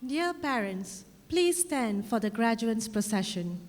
Dear parents, please stand for the graduates procession.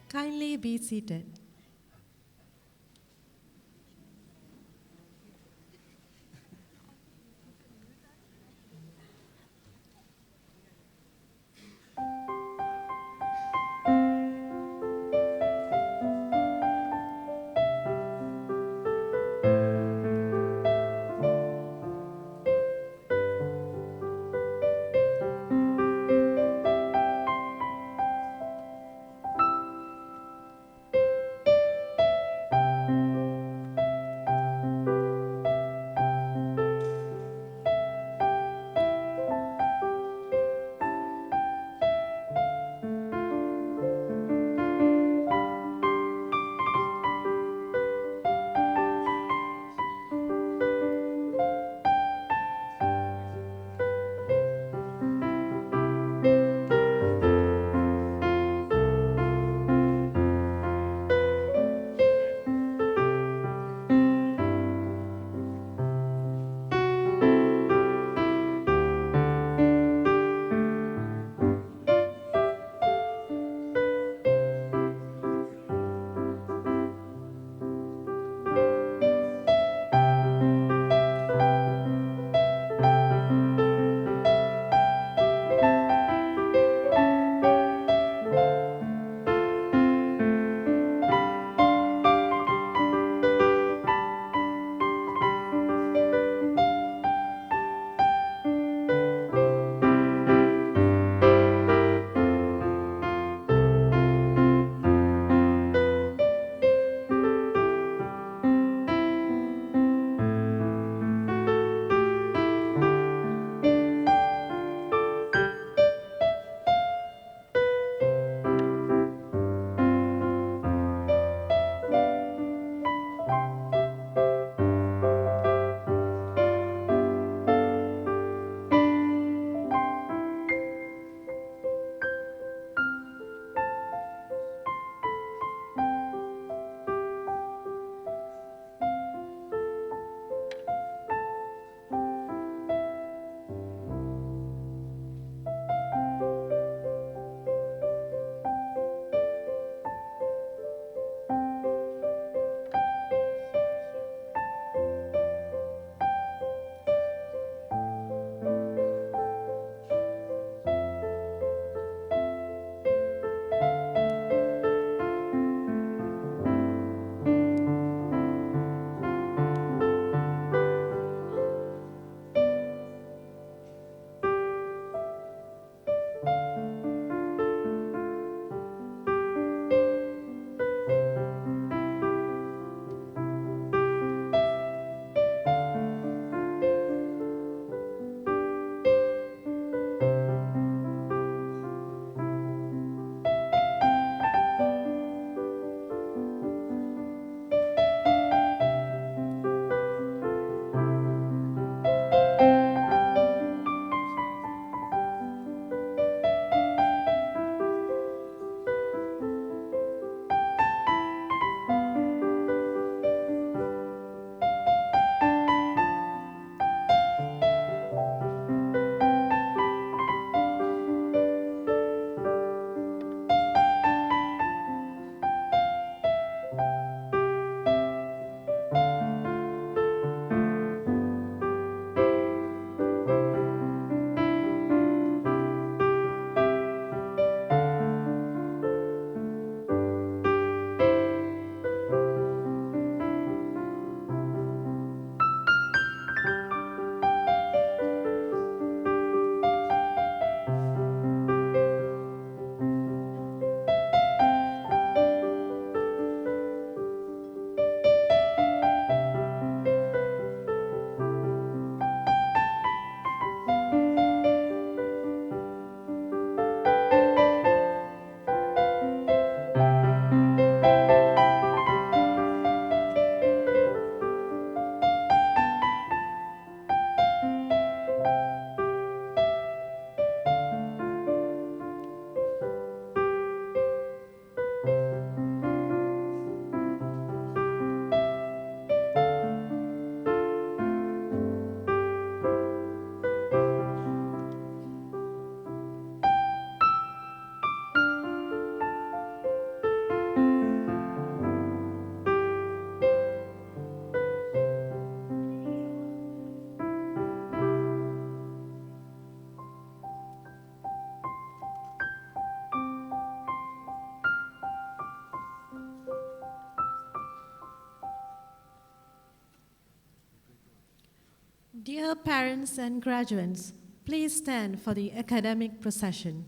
Kindly be seated. Dear parents and graduates, please stand for the academic procession.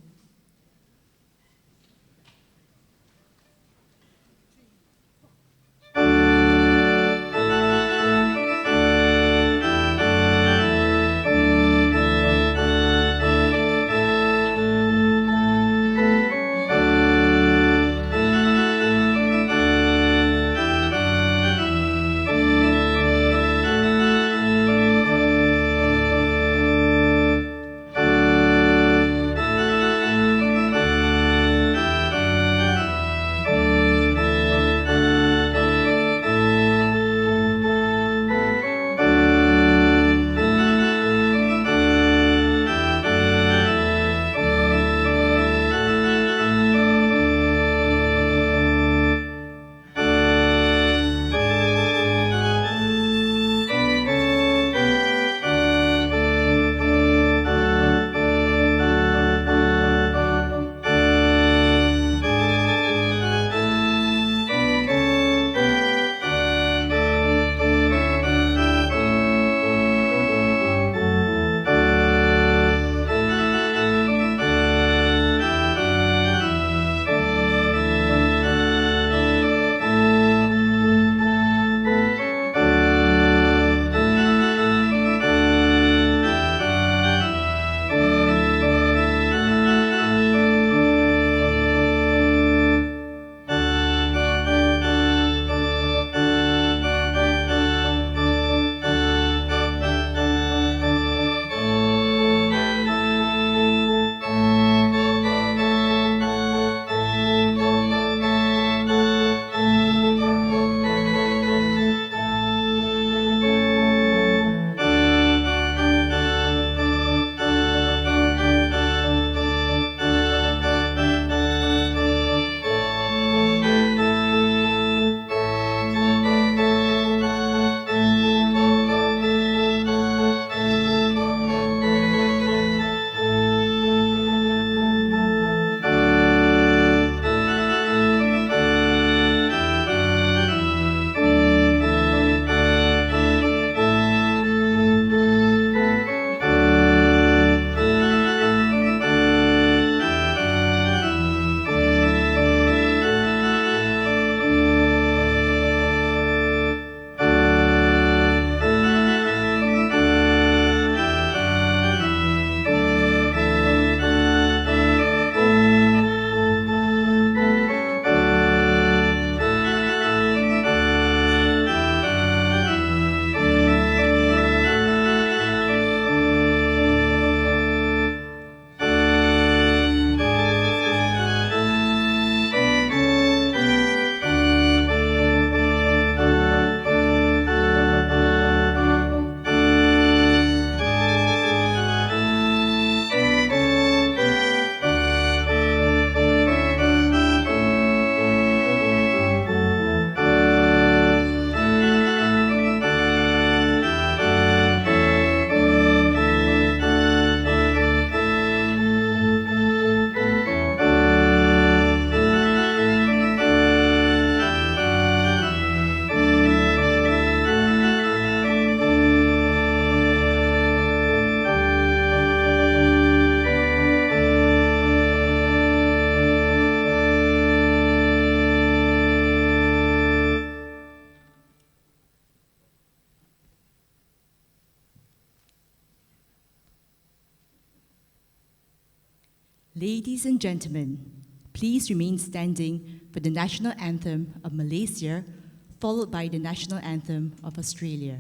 Ladies and gentlemen, please remain standing for the national anthem of Malaysia, followed by the national anthem of Australia.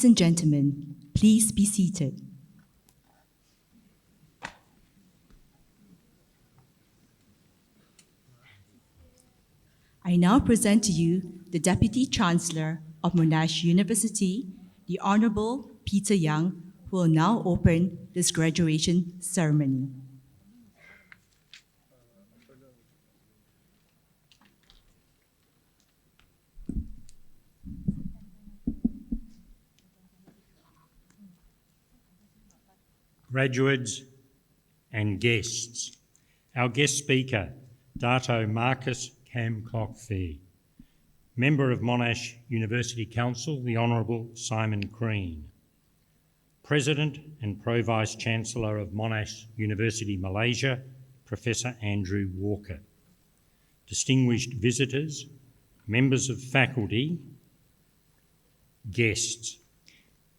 Ladies and gentlemen, please be seated. I now present to you the Deputy Chancellor of Monash University, the Honourable Peter Young, who will now open this graduation ceremony. Graduates and guests. Our guest speaker, Dato Marcus Camcock-Fee. Member of Monash University Council, the Honourable Simon Crean. President and Pro-Vice Chancellor of Monash University, Malaysia, Professor Andrew Walker. Distinguished visitors, members of faculty, guests.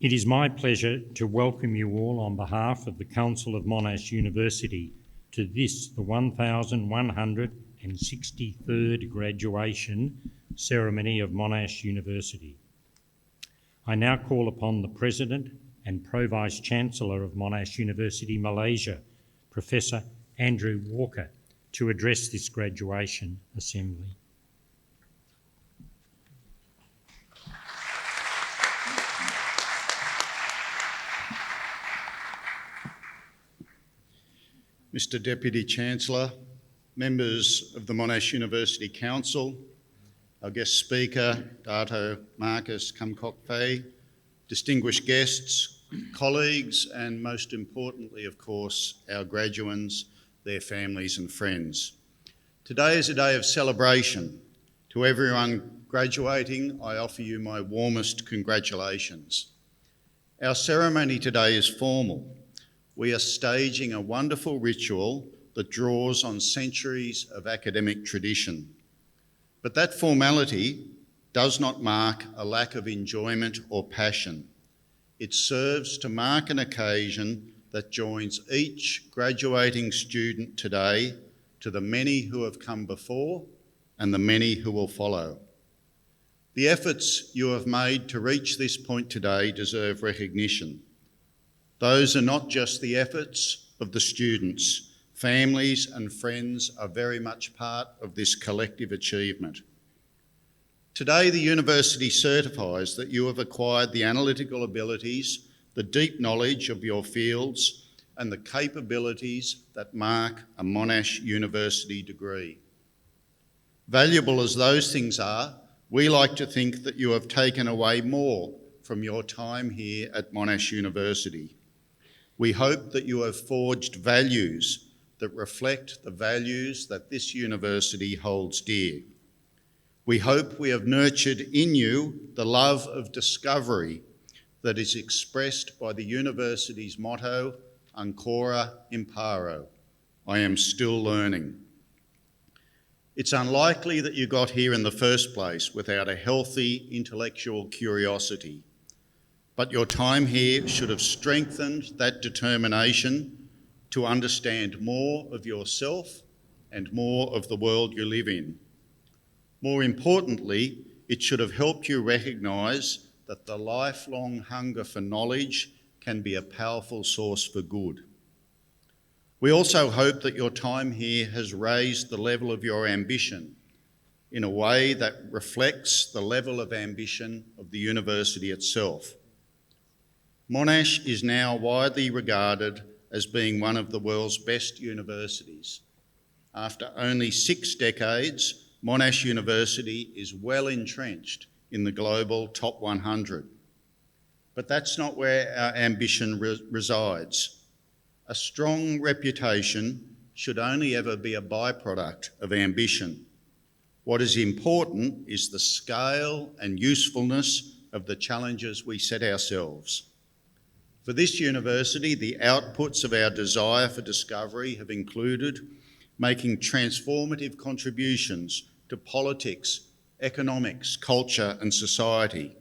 It is my pleasure to welcome you all on behalf of the Council of Monash University to this, the 1163rd graduation ceremony of Monash University. I now call upon the President and Pro-Vice Chancellor of Monash University, Malaysia, Professor Andrew Walker, to address this graduation assembly. Mr. Deputy Chancellor, members of the Monash University Council, our guest speaker, Dato Marcus Camcock-Fee, distinguished guests, colleagues, and most importantly, of course, our graduands, their families and friends. Today is a day of celebration. To everyone graduating, I offer you my warmest congratulations. Our ceremony today is formal. We are staging a wonderful ritual that draws on centuries of academic tradition. But that formality does not mark a lack of enjoyment or passion. It serves to mark an occasion that joins each graduating student today to the many who have come before and the many who will follow. The efforts you have made to reach this point today deserve recognition. Those are not just the efforts of the students. Families and friends are very much part of this collective achievement. Today, the university certifies that you have acquired the analytical abilities, the deep knowledge of your fields, and the capabilities that mark a Monash University degree. Valuable as those things are, we like to think that you have taken away more from your time here at Monash University. We hope that you have forged values that reflect the values that this university holds dear. We hope we have nurtured in you the love of discovery that is expressed by the university's motto, Ancora Imparo, I am still learning. It's unlikely that you got here in the first place without a healthy intellectual curiosity. But your time here should have strengthened that determination to understand more of yourself and more of the world you live in. More importantly, it should have helped you recognise that the lifelong hunger for knowledge can be a powerful source for good. We also hope that your time here has raised the level of your ambition in a way that reflects the level of ambition of the university itself. Monash is now widely regarded as being one of the world's best universities. After only 6 decades, Monash University is well entrenched in the global top 100. But that's not where our ambition resides. A strong reputation should only ever be a byproduct of ambition. What is important is the scale and usefulness of the challenges we set ourselves. For this university, the outputs of our desire for discovery have included making transformative contributions to politics, economics, culture and society.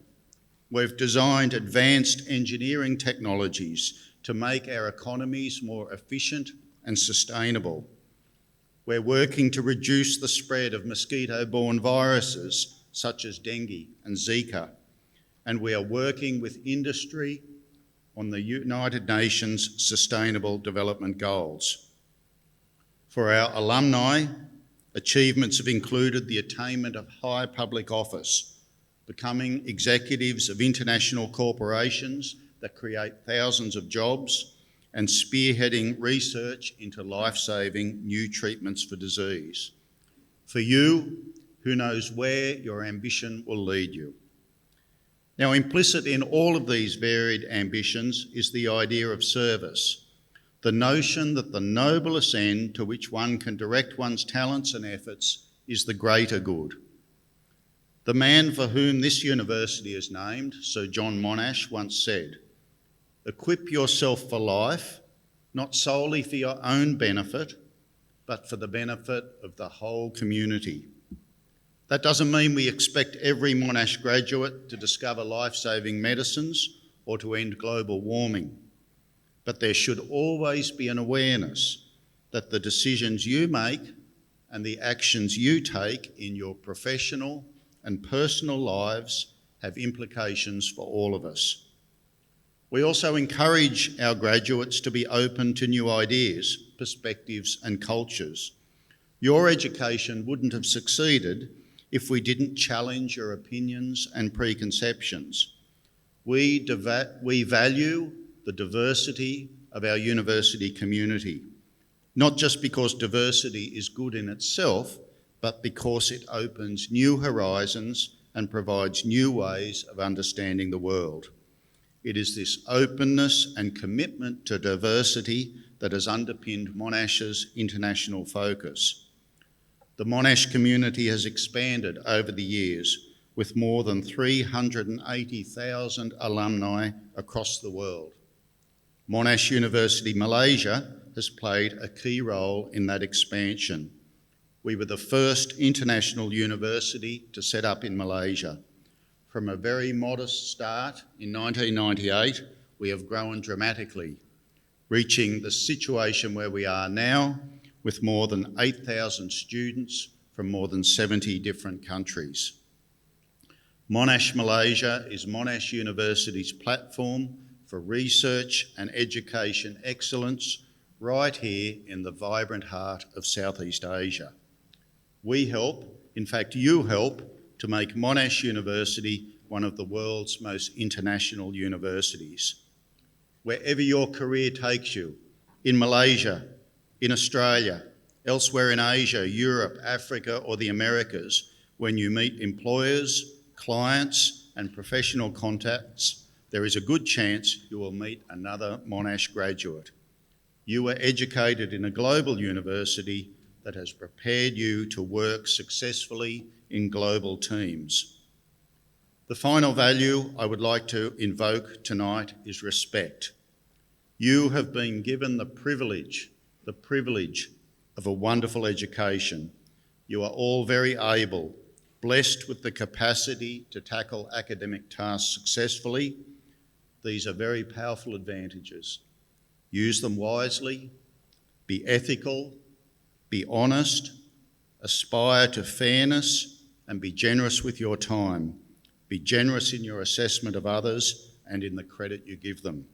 We've designed advanced engineering technologies to make our economies more efficient and sustainable. We're working to reduce the spread of mosquito-borne viruses such as dengue and Zika. and we are working with industry on the United Nations Sustainable Development Goals. For our alumni, achievements have included the attainment of high public office, becoming executives of international corporations that create thousands of jobs, and spearheading research into life-saving new treatments for disease. For you, who knows where your ambition will lead you? Now, implicit in all of these varied ambitions is the idea of service, the notion that the noblest end to which one can direct one's talents and efforts is the greater good. The man for whom this university is named, Sir John Monash, once said, "Equip yourself for life, not solely for your own benefit, but for the benefit of the whole community." That doesn't mean we expect every Monash graduate to discover life-saving medicines or to end global warming, but there should always be an awareness that the decisions you make and the actions you take in your professional and personal lives have implications for all of us. We also encourage our graduates to be open to new ideas, perspectives and cultures. Your education wouldn't have succeeded if we didn't challenge your opinions and preconceptions. We value the diversity of our university community, not just because diversity is good in itself, but because it opens new horizons and provides new ways of understanding the world. It is this openness and commitment to diversity that has underpinned Monash's international focus. The Monash community has expanded over the years with more than 380,000 alumni across the world. Monash University Malaysia has played a key role in that expansion. We were the first international university to set up in Malaysia. From a very modest start in 1998, we have grown dramatically, reaching the situation where we are now with more than 8,000 students from more than 70 different countries. Monash Malaysia is Monash University's platform for research and education excellence right here in the vibrant heart of Southeast Asia. We help, in fact you help, to make Monash University one of the world's most international universities. Wherever your career takes you, in Malaysia, in Australia, elsewhere in Asia, Europe, Africa or the Americas, when you meet employers, clients and professional contacts, there is a good chance you will meet another Monash graduate. You were educated in a global university that has prepared you to work successfully in global teams. The final value I would like to invoke tonight is respect. You have been given the privilege of a wonderful education. You are all very able, blessed with the capacity to tackle academic tasks successfully. These are very powerful advantages. Use them wisely, be ethical, be honest, aspire to fairness, and be generous with your time. Be generous in your assessment of others and in the credit you give them.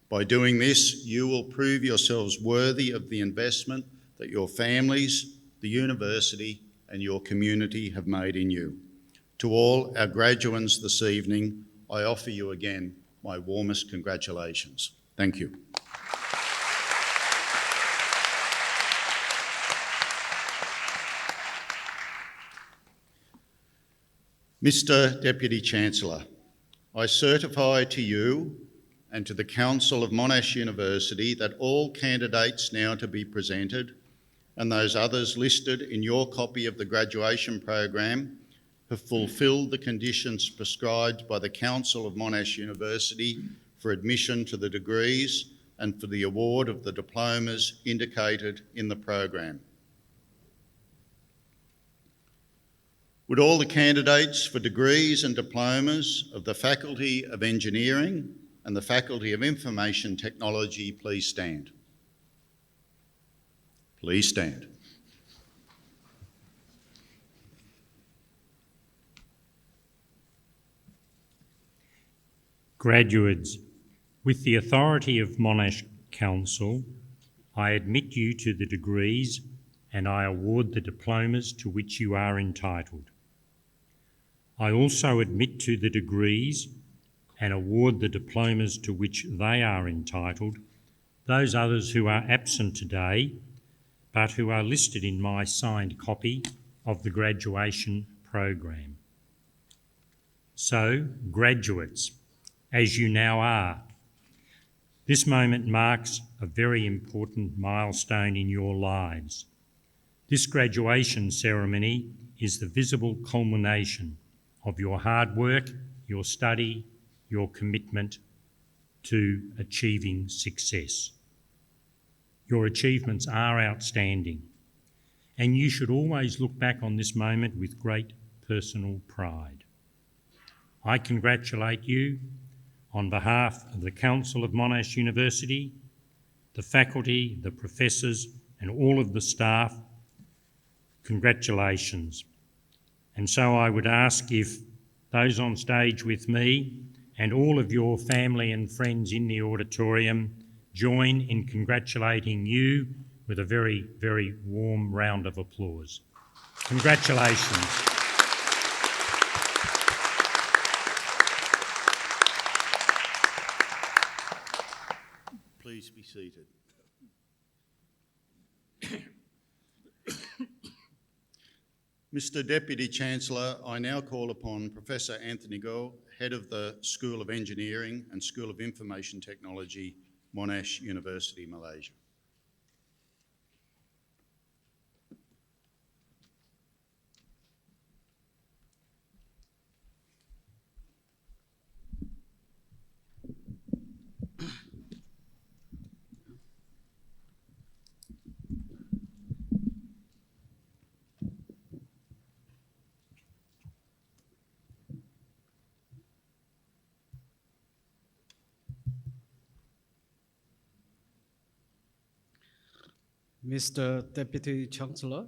By doing this, you will prove yourselves worthy of the investment that your families, the university, and your community have made in you. To all our graduands this evening, I offer you again my warmest congratulations. Thank you. Mr. Deputy Chancellor, I certify to you and to the Council of Monash University that all candidates now to be presented and those others listed in your copy of the graduation program have fulfilled the conditions prescribed by the Council of Monash University for admission to the degrees and for the award of the diplomas indicated in the program. Would all the candidates for degrees and diplomas of the Faculty of Engineering and the Faculty of Information Technology please stand? Please stand. Graduates, with the authority of Monash Council, I admit you to the degrees and I award the diplomas to which you are entitled. I also admit to the degrees and award the diplomas to which they are entitled those others who are absent today but who are listed in my signed copy of the graduation program. So, graduates, as you now are, this moment marks a very important milestone in your lives. This graduation ceremony is the visible culmination of your hard work, your study, your commitment to achieving success. Your achievements are outstanding, and you should always look back on this moment with great personal pride. I congratulate you on behalf of the Council of Monash University, the faculty, the professors, and all of the staff. Congratulations. And so I would ask if those on stage with me and all of your family and friends in the auditorium join in congratulating you with a very, very warm round of applause. Congratulations. Please be seated. Mr. Deputy Chancellor, I now call upon Professor Anthony Goh, Head of the School of Engineering and School of Information Technology, Monash University, Malaysia. Mr. Deputy Chancellor,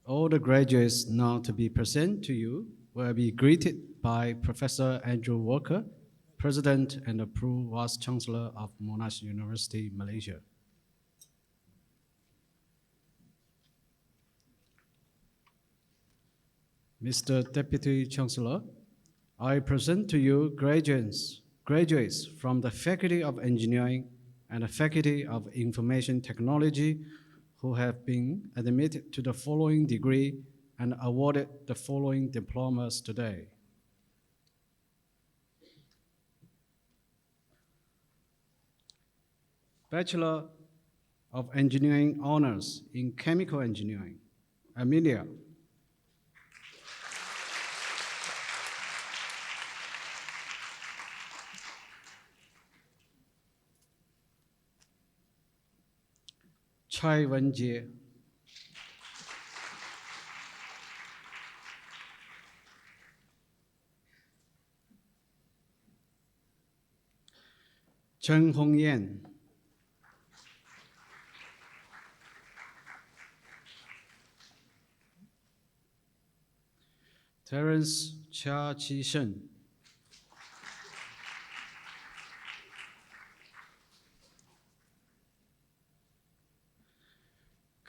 all the graduates now to be present to you will be greeted by Professor Andrew Walker, President and approved Vice Chancellor of Monash University, Malaysia. Mr. Deputy Chancellor, I present to you graduates from the Faculty of Engineering and the Faculty of Information Technology who have been admitted to the following degree and awarded the following diplomas today. Bachelor of Engineering Honors in Chemical Engineering, Amelia. Chai Wenjie. Chen Hongyan. Terence Chia Chi Shen.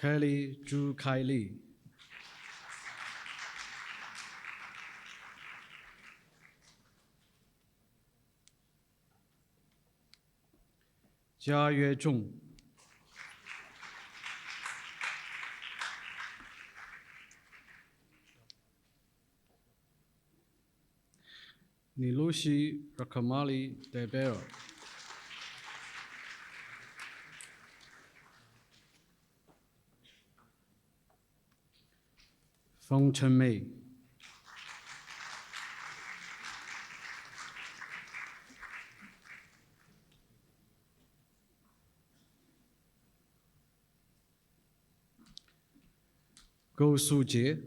Kelly Zhu Kai Li. Jia Yue Zhong. Nilushi Rakamali Debero. Feng Chen Mei. Gou Sujie.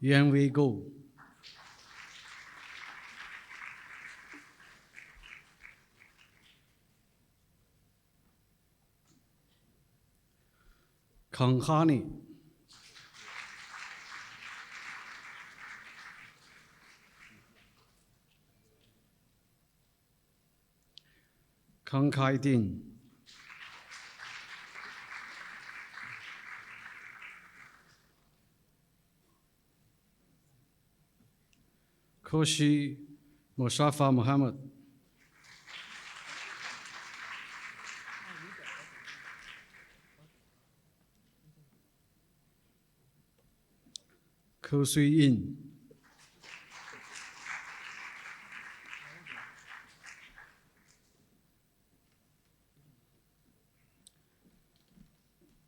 Yan Wei Gou. Kanghani, Kankaidin, Koshi Mushafa Muhammad, Kosui Yin,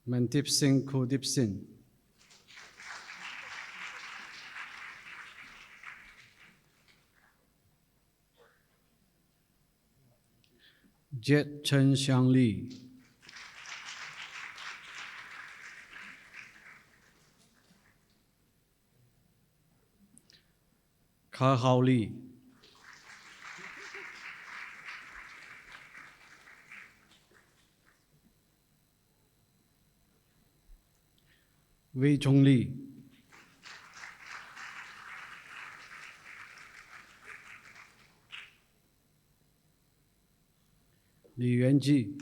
Mantip Singh Kodip Singh, Jet Chen Xiang Li, Ka Hao Li, Wei Chong Li, Li Yuanji,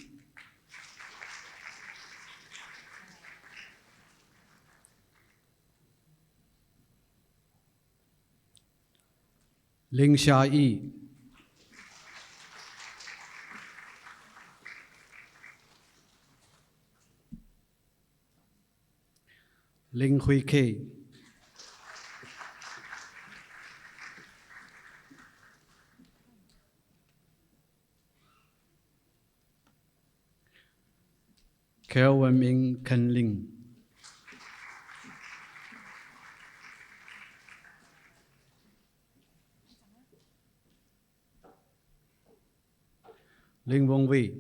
Ling Xia Yi, Ling Hui Kei, Kelvin Ming Ken Ling, Ling Wong Wei,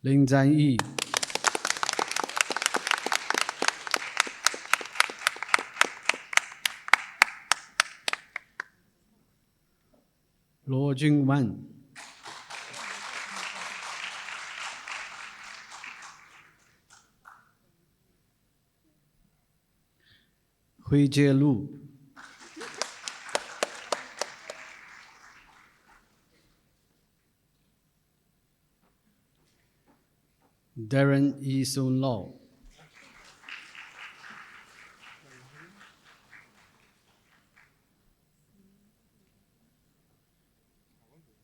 Ling Zhan Yi, Luo Jingwen, Hui Jie Lu, Darren Yi Sun Lau,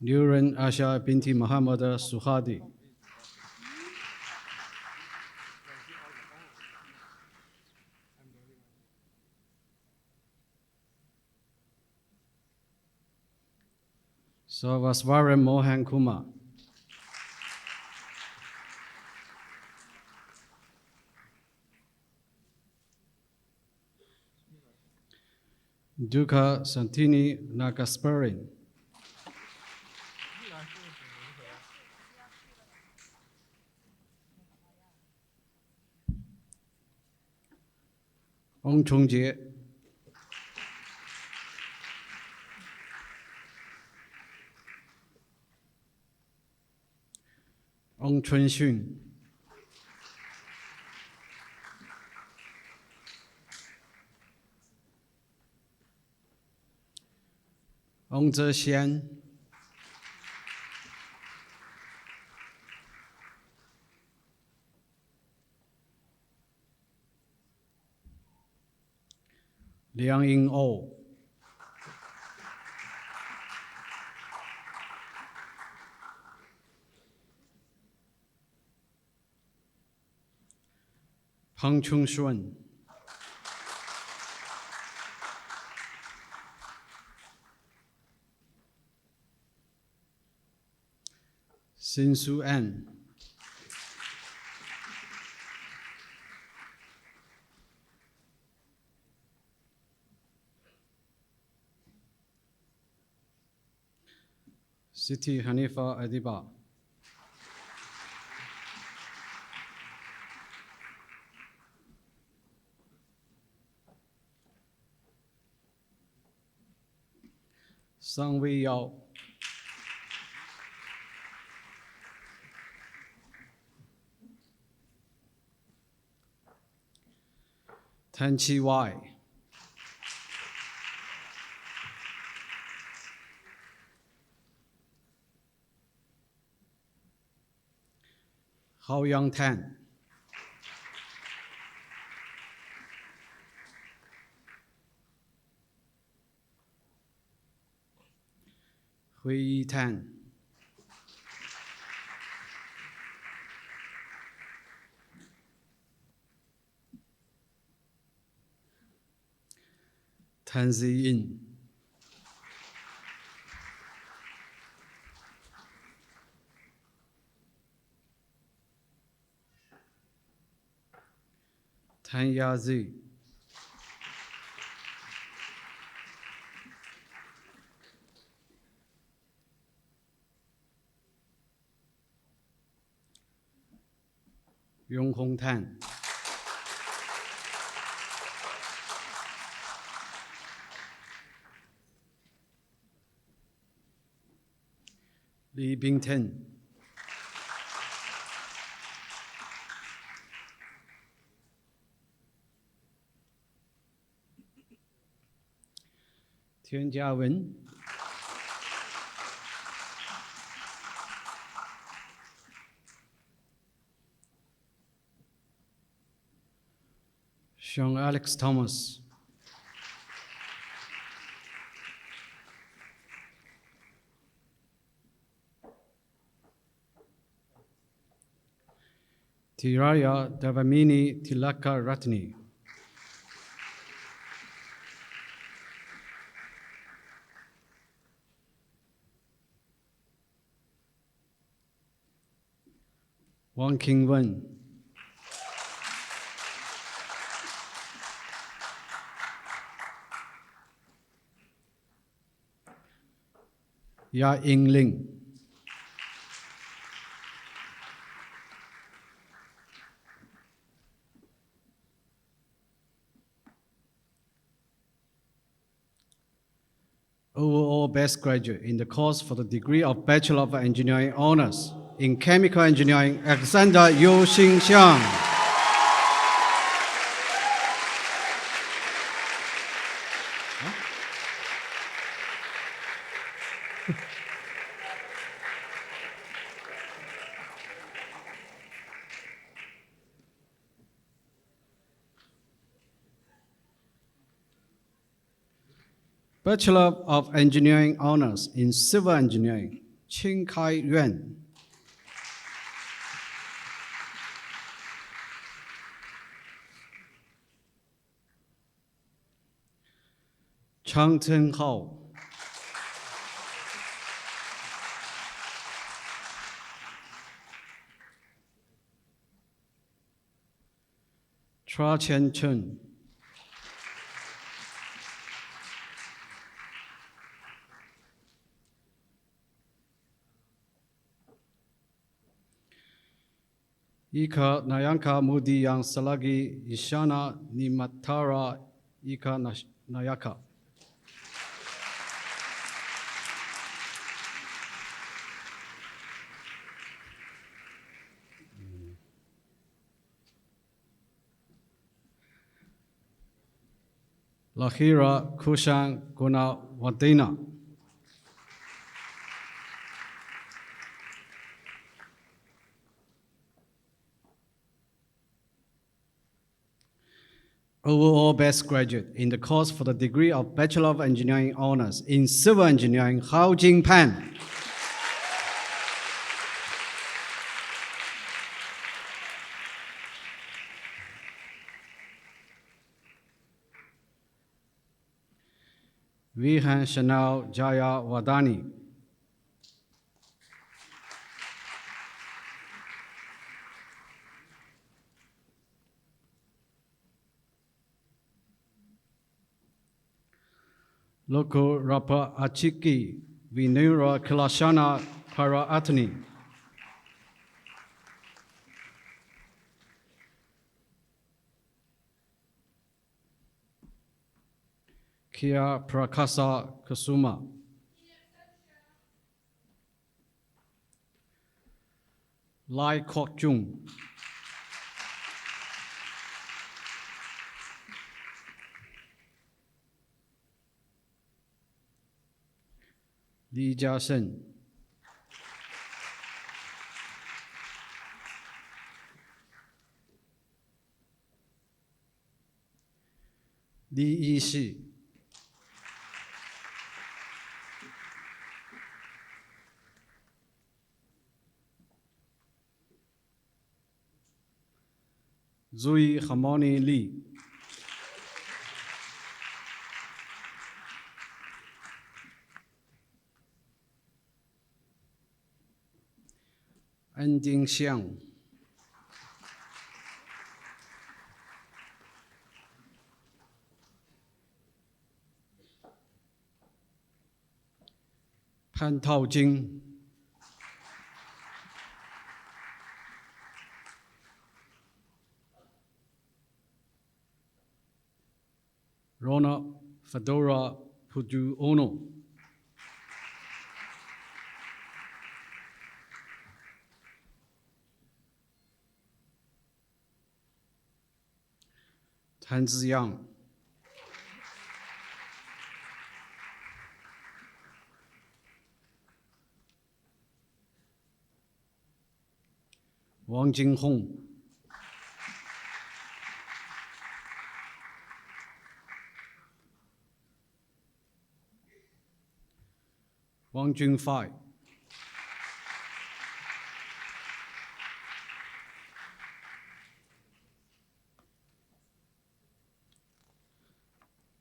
Nuran Asha binti Muhammad Suhadi, Sarvaswaram Mohan Kumar, Duka Santini Nagasparin, Ong Chung Jie, Ong Chun Xun, Ong Zhe Xian, Liang Ying O, Peng Chung Xuan, Sin Su An, Siti Hanifa Adiba, Sang Wei Yao, Tan Chi Wai, Hao Yang Tan, Hui Yi Tan, Tan Zi Yin, Tan Ya Zi, Yong Hong Tan, Li Bingten, Tian Jiawen, Sean Alex Thomas, Tiraya Davamini Tilaka Ratni, Wang King Wen, Ya Ying Ling, overall best graduate in the course for the degree of Bachelor of Engineering Honors in Chemical Engineering, Alexander Yu Xingxiang. Bachelor of Engineering Honors in Civil Engineering, Qing Kai Yuan. Chang Chen Hao. Chua Chen Chen. Ika Nayanka Mudi yang Salagi Ishana Nimatara Ika Nayaka. Lahira Kushan Guna Wadina. Overall best graduate in the course for the degree of Bachelor of Engineering Honors in Civil Engineering, Hao Jingpan. Vihan Chanel Jaya Wadani. Loko Rapa Achiki Vinura Kilashana Para Atani. Kia Prakasa Kusuma. Lai Kwok Chung, Li Jiasen, Li Yishi, Zui Harmony Li, An Ding Xiang, Pan Tao Jing, Rona Fedora Puju Ono, Tan Ziyang, Wang Jinghong, Wang Junfai,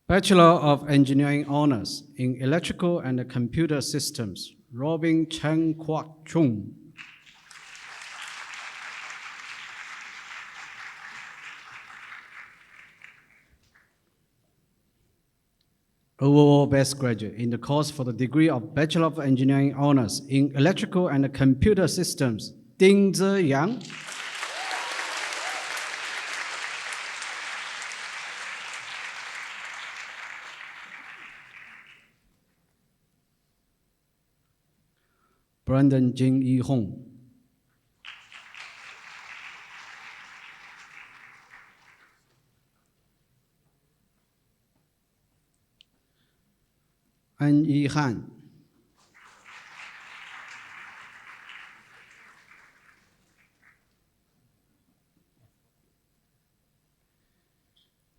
Bachelor of Engineering Honors in Electrical and Computer Systems, Robin Chen Kwok Chung, overall best graduate in the course for the degree of Bachelor of Engineering Honors in Electrical and Computer Systems, Ding Ziyang. Brandon Jing Yi Hong, An Yi Han,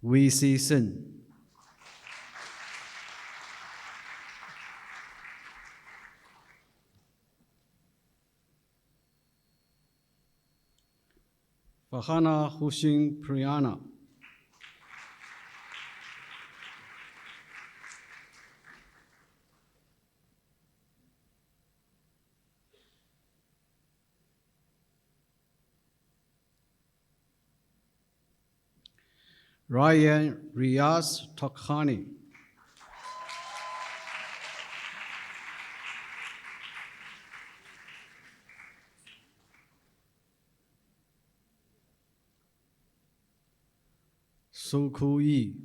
Wei Si Sen, Fahana Hussein Priyana, Ryan Riaz Tokhani, Su Ku Yi,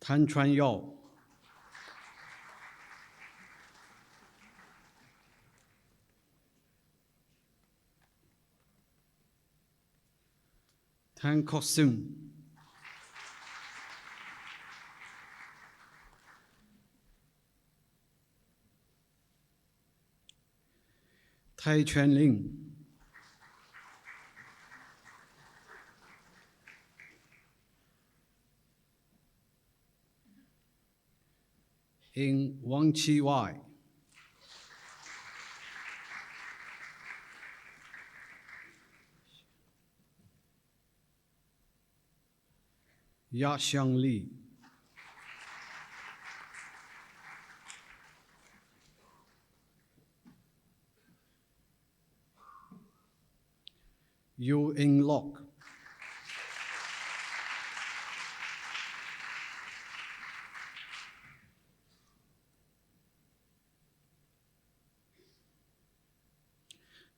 Tan Chuan Yao, Tan Kok Sim, Tai Chuan Ling, in Wang Chi Wai, Ya Xiang Li, Yu In Lok,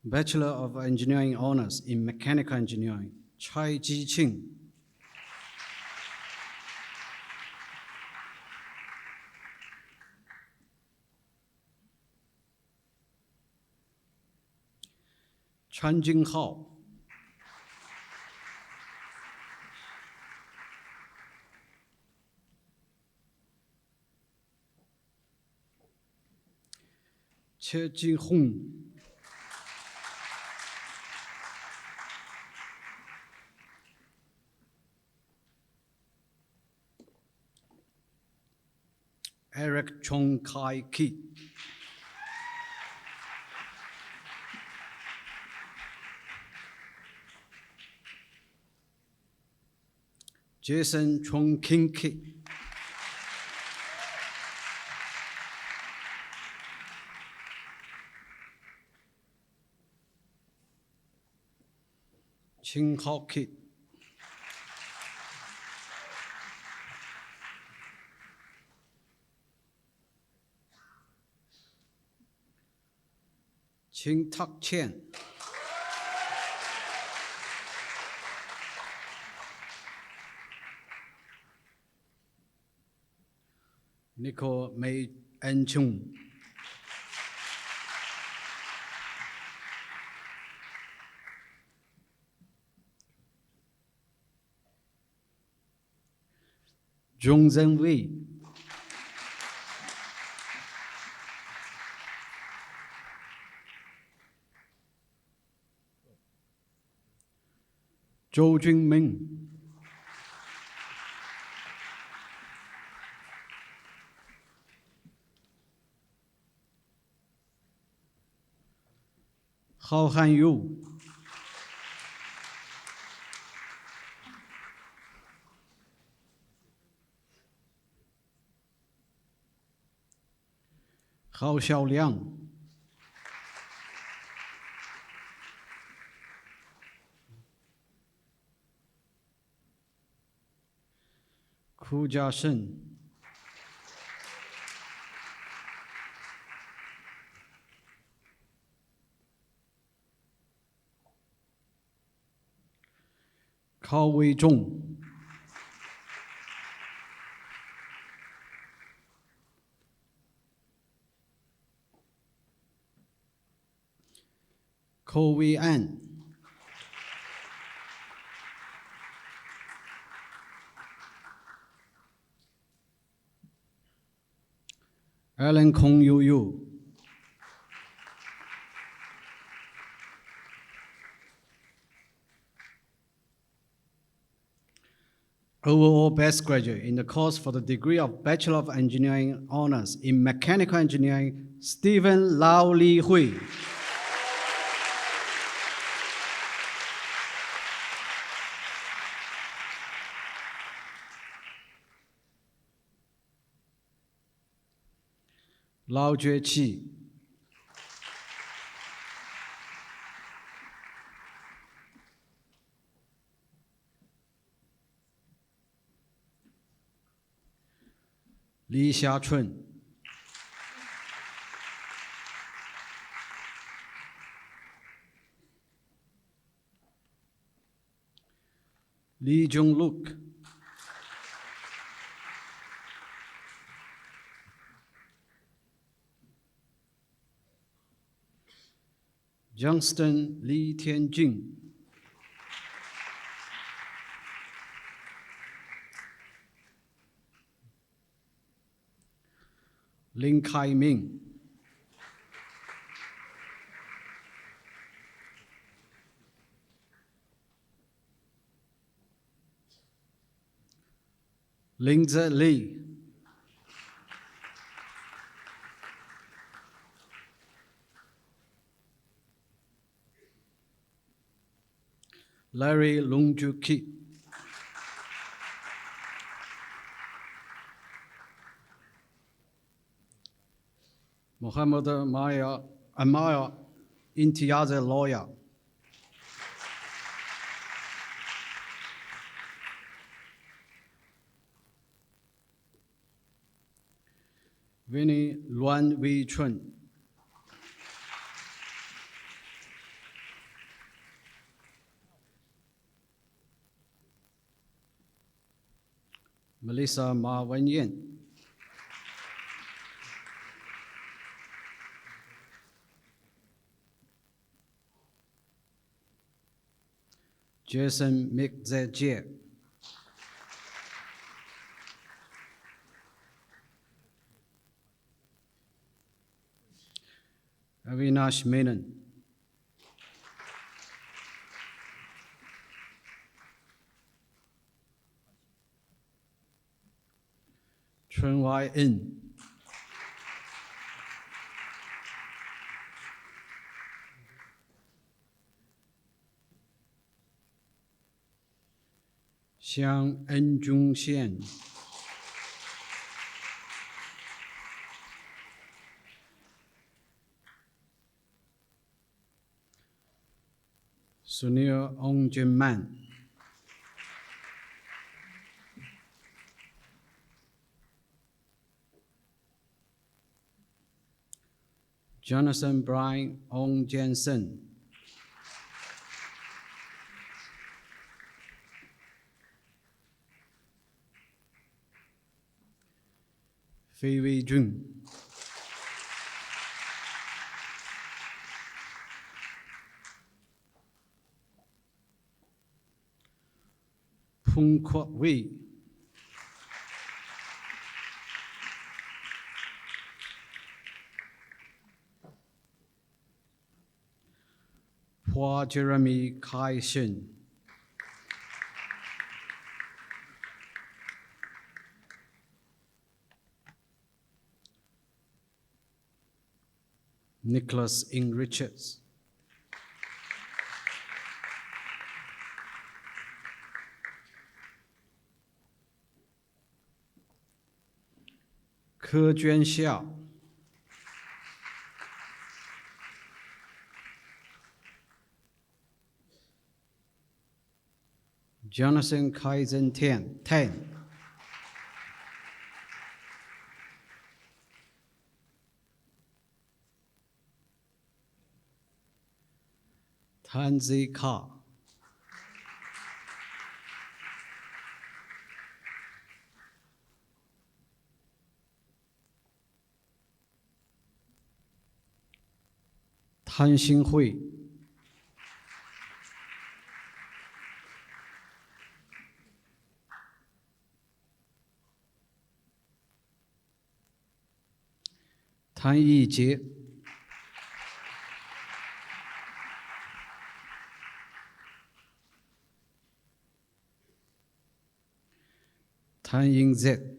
Bachelor of Engineering Honors in Mechanical Engineering, Chai Ji Qing, 川金浩、车金红、Eric Chong Kai Ki、Jason Chong King Ki、Ching Hao Ki、Ching Tak Chen、Nicole May En Chung、Zhong Zhenwei、周俊明、郝汉佑、郝小亮、顾家胜、郝伟忠、寇伟安、Alan Kong Yu Yu、Overall best graduate in the course for the degree of Bachelor of Engineering Honors in Mechanical Engineering, Stephen Lau Li Hui. Lau Jueqi. Li Xiachun. Lee Jung-luk. Johnston Lee Tianjun. Lin Kai-ming. Lingzi Li. Larry Lungju Ki. Muhammad Amaya Imtiaz Lawyer. Winnie Luan Wei Chun. Melissa Ma Wenyan. Jason Mikzejie, Avinash Menon, Chun Wai In, Xiang Enjun Xian, Sunil Ongjin Man, Jonathan Brian Ong Jensen, Fei Wei Jun, Phung Kwok Wei, Hua Jeremy Kai Shin, Nicholas Ing Richards, Ke Juan Xiao, Jonathan Kaizen Ten, Tan Zi Ka, Tan Xinghui, Tan Yijie, Tan Yingzhe,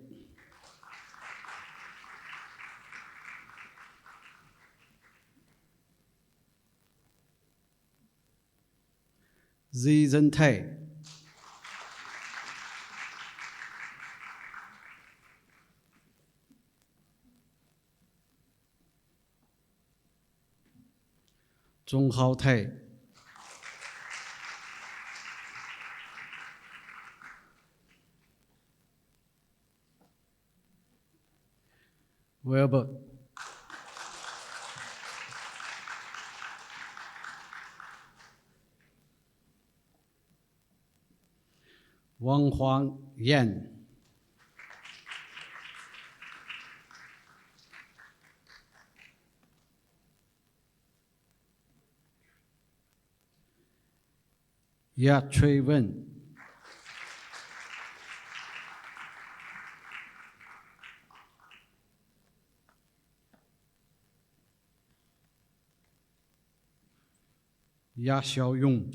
Zi Zhentai, Zhong Hao Tai, Wilbert, Wang Huang Yan, Ya Chui Wen, Ya Xiaoyong,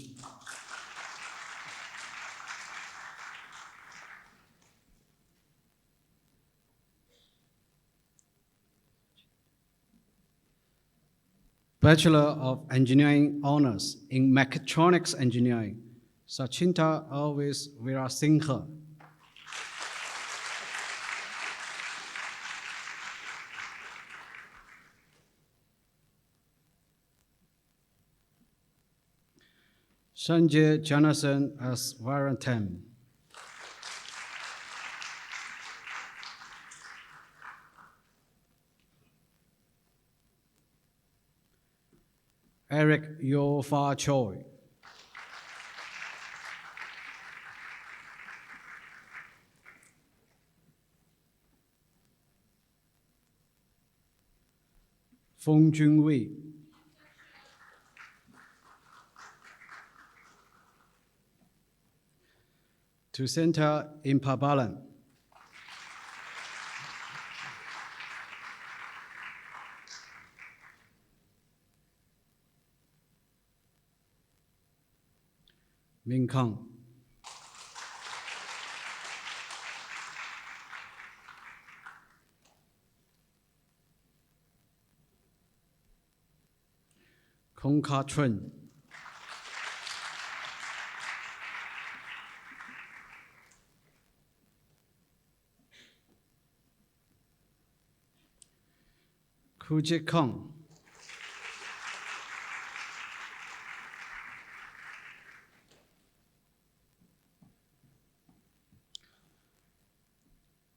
Bachelor of Engineering Honors in Mechatronics Engineering, Sachinta Always Virasinghe, Sanjay Jonathan S. Varantam, Eric Yo Fa Choi, Feng Junwei, to center in Pabalan. Minh Khang. Kong Ka Chun. Kujit Kong.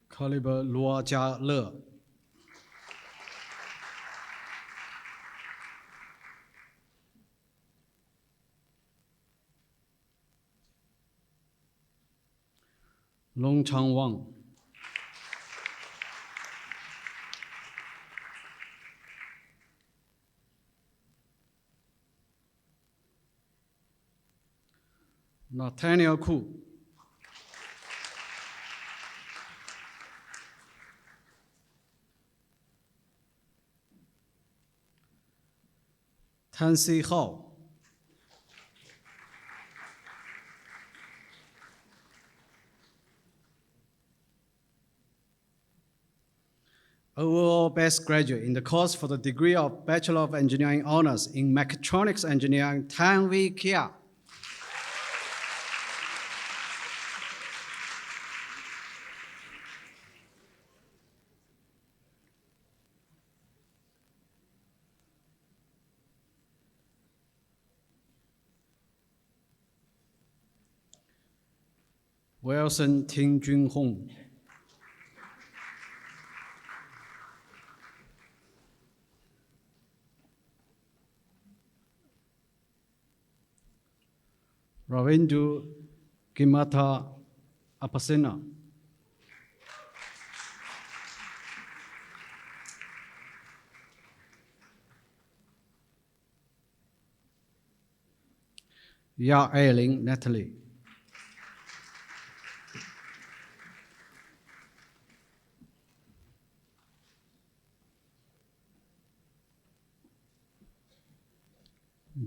Caliber Lua Jia Le. Long Chang Wang. Nathaniel Ku. Tan Si Hao. Overall best graduate in the course for the degree of Bachelor of Engineering Honors in Mechatronics Engineering, Tan Wee Kia. Wilson Ting Jun Hong. Ravindu Kimata Apasena. Ya Eiling Natalie.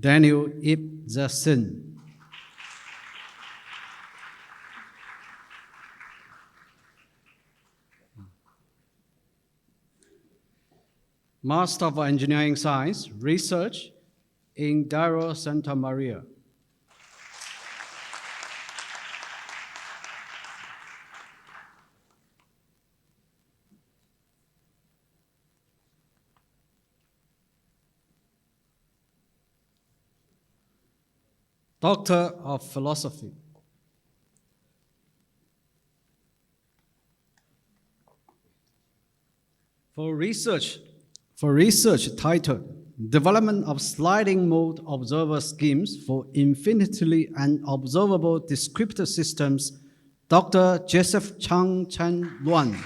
Daniel Ip Zasin. Master of Engineering Science, Research in Dairo Santa Maria. Doctor of Philosophy. For research titled Development of Sliding Mode Observer Schemes for Infinitely Unobservable Descriptor Systems, Dr. Joseph Chang Chen Luan.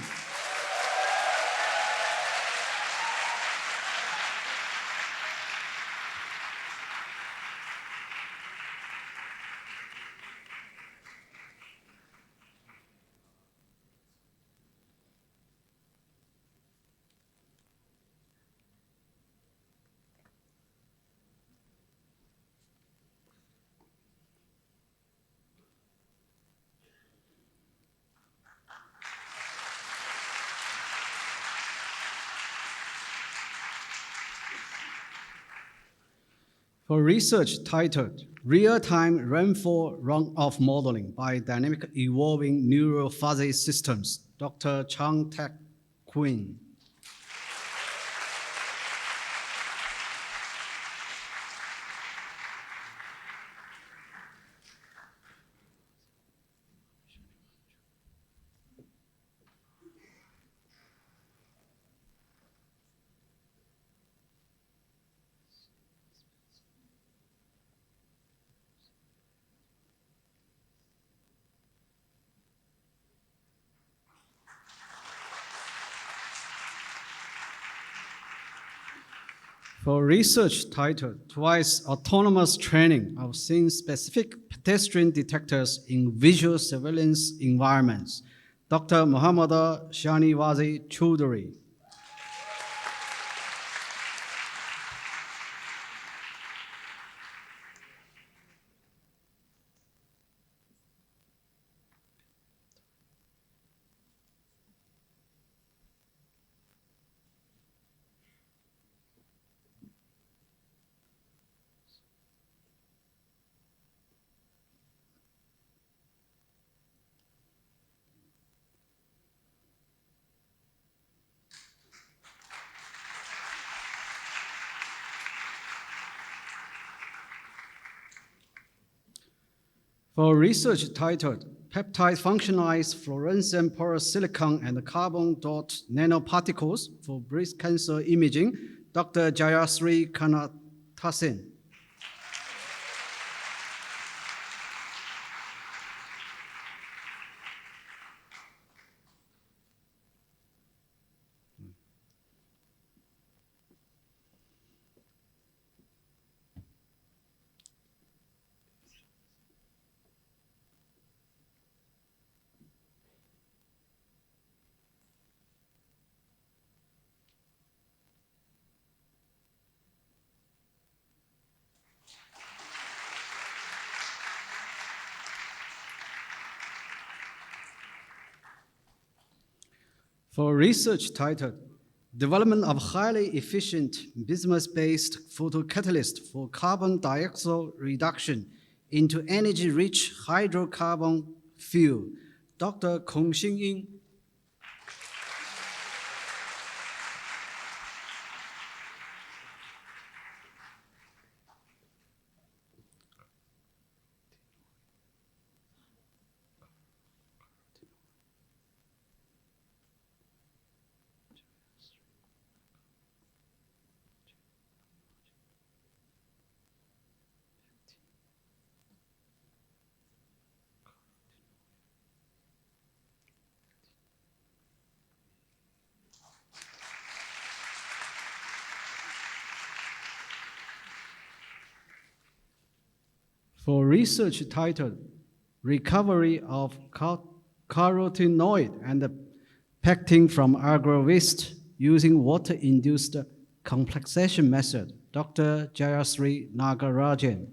For research titled Real-Time Rainfall Runoff Modeling by Dynamic Evolving Neural Fuzzy Systems, Dr. Chang Tak Quinn. For research titled Twice Autonomous Training of Scene-Specific Pedestrian Detectors in Visual Surveillance Environments, Dr. Muhammad Shaniwazi Choudhury. For research titled Peptide Functionalized Fluorescent Porous Silicon and Carbon Dot Nanoparticles for Breast Cancer Imaging, Dr. Jayasri Kanathasan. For research titled Development of Highly Efficient Bismuth-Based Photocatalyst for Carbon Dioxide Reduction into Energy-Rich Hydrocarbon Fuel, Dr. Kong Xingying. For research titled Recovery of Carotenoid and Pectin from Agro Waste using Water-Induced Complexation Method, Dr. Jayasri Nagarajan.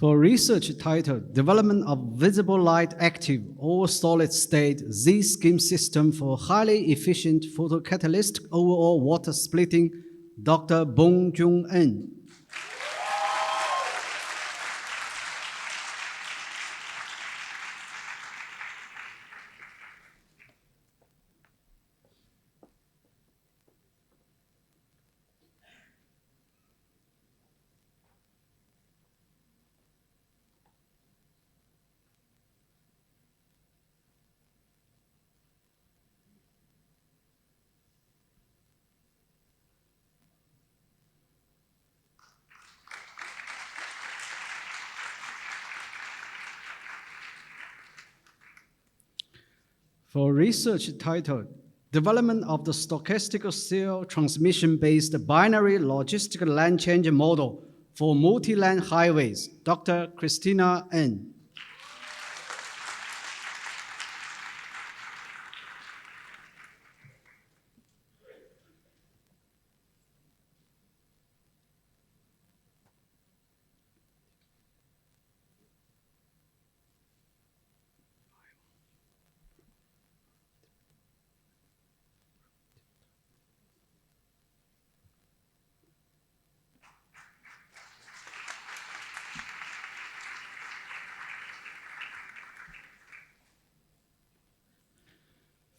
For research titled Development of Visible Light Active or Solid State Z-Scheme System for Highly Efficient Photocatalyst Overall Water Splitting, Dr. Bong Jung-en. For research titled Development of the Stochastic Cell Transmission-Based Binary Logistic Land Change Model for Multi-Land Highways, Dr. Christina N.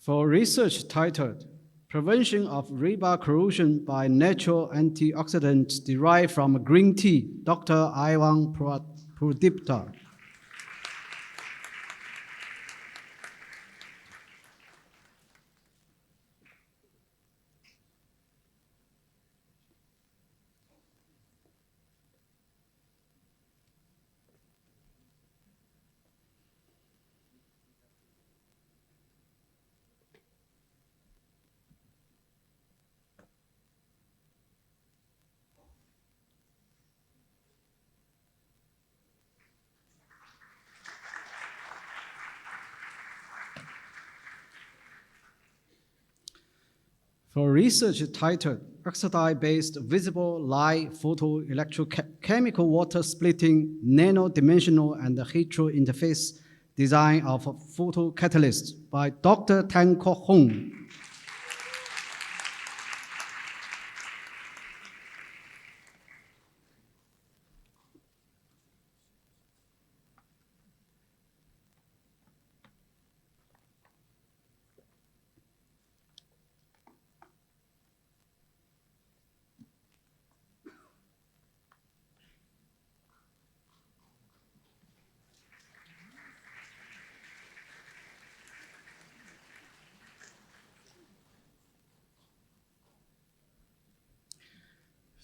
For research titled Prevention of Rebar Corrosion by Natural Antioxidants Derived from Green Tea, Dr. Ivan Pradipta. For research titled Oxide-Based Visible Light Photoelectrochemical Water Splitting Nano-Dimensional and Hetero-Interface Design of Photocatalyst by Dr. Tan Kok Hong.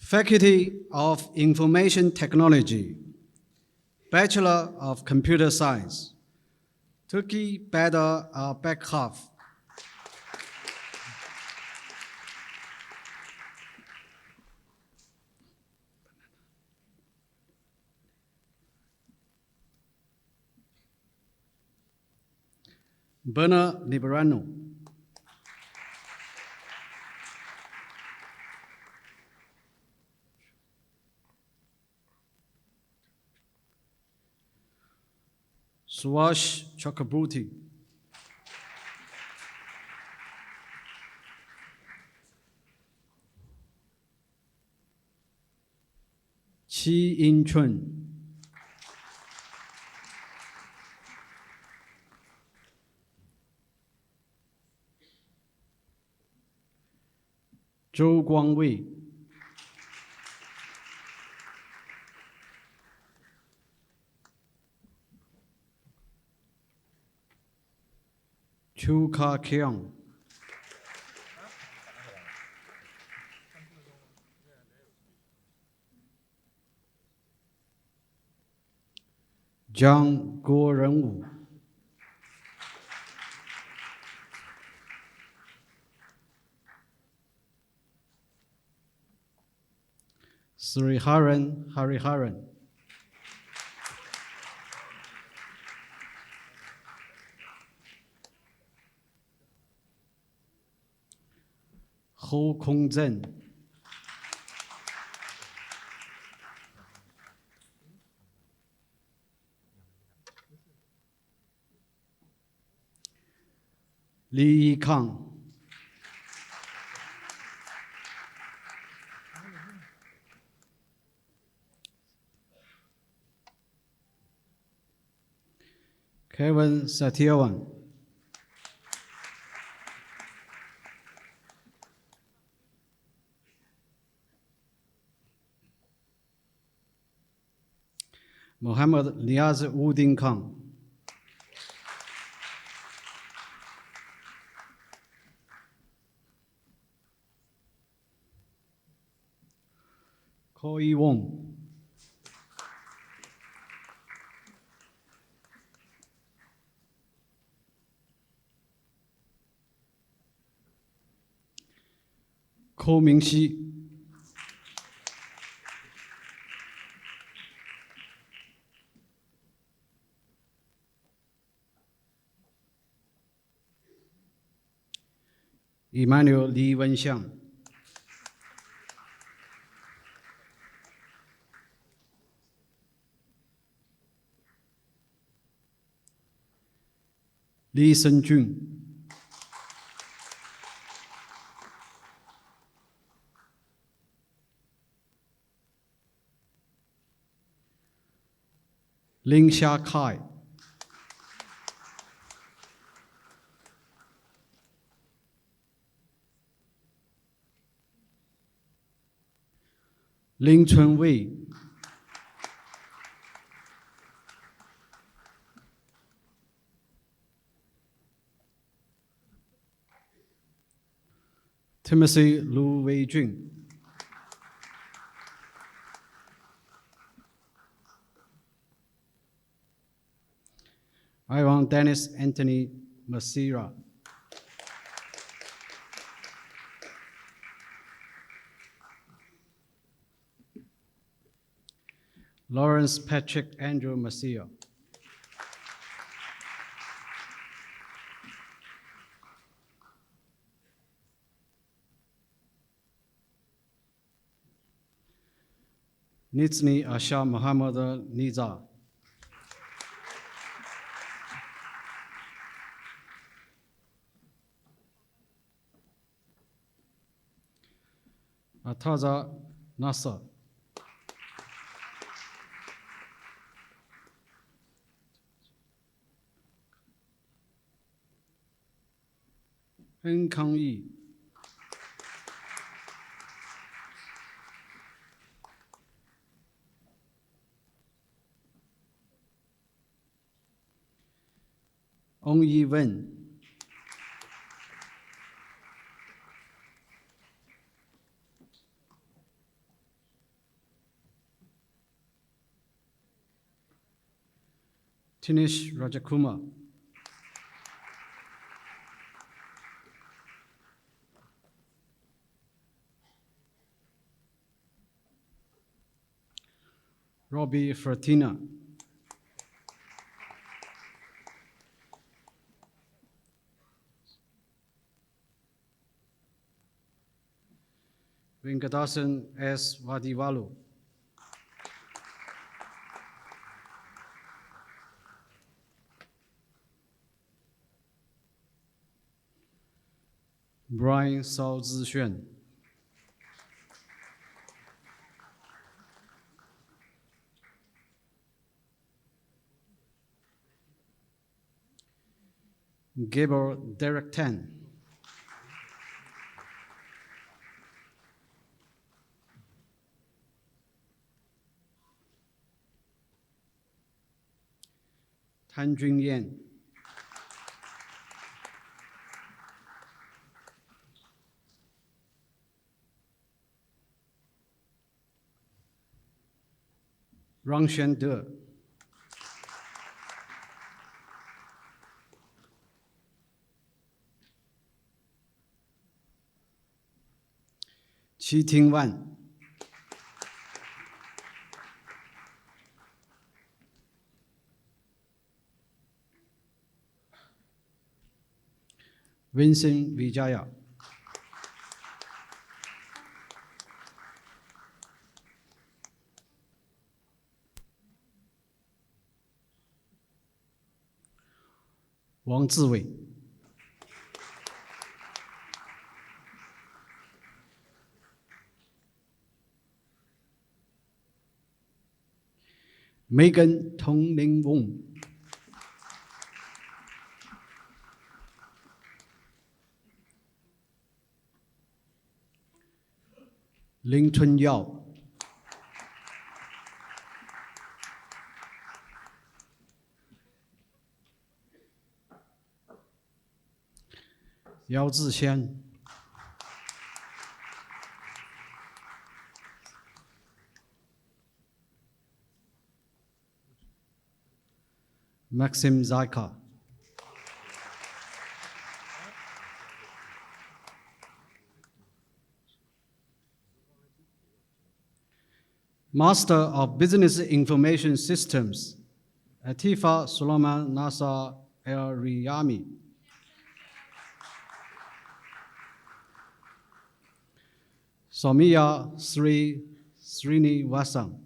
Faculty of Information Technology, Bachelor of Computer Science, Turkey Beda Bekhaf, Bernard Liberano, Suash Chakraborty, Chi In Chun, Zhou Guangwei, Chu Ka Keong, Zhang Guorenwu, Sriharan Hariharan, Ho Kong Zhen, Li Yikang, Kevin Satyawan, Muhammad Niaz Uddin Khan, Koi Wong, Ko Mingxi, Emmanuel Li Wenxiang, Li Shenjun, Ling Xia Kai, Lin Chun Wei, Timothy Lu Wei Jun, Ivan Dennis Anthony Masira, Lawrence Patrick Andrew Masira, Nizni Asha Muhammad Niza, Ataza Nasser, Heng Kang Yi, Ong Yi Wen, Tinish Rajakumar, Robbie Fertina, Venkatasan S. Vadivalu, Brian Sao Zixuan, Gabriel Derek Tan, Tan Jun Yan, Rangshan De, Qi Ting Wan, Vincent Vijaya, Wang Ziwei, Megan Tong Ling Wong, Ling Chun Yao, Yao Zixian, Maxim Zaika, Master of Business Information Systems, Atifa Suleiman Nasser El Riyami, Soumya Sri Srinivasan,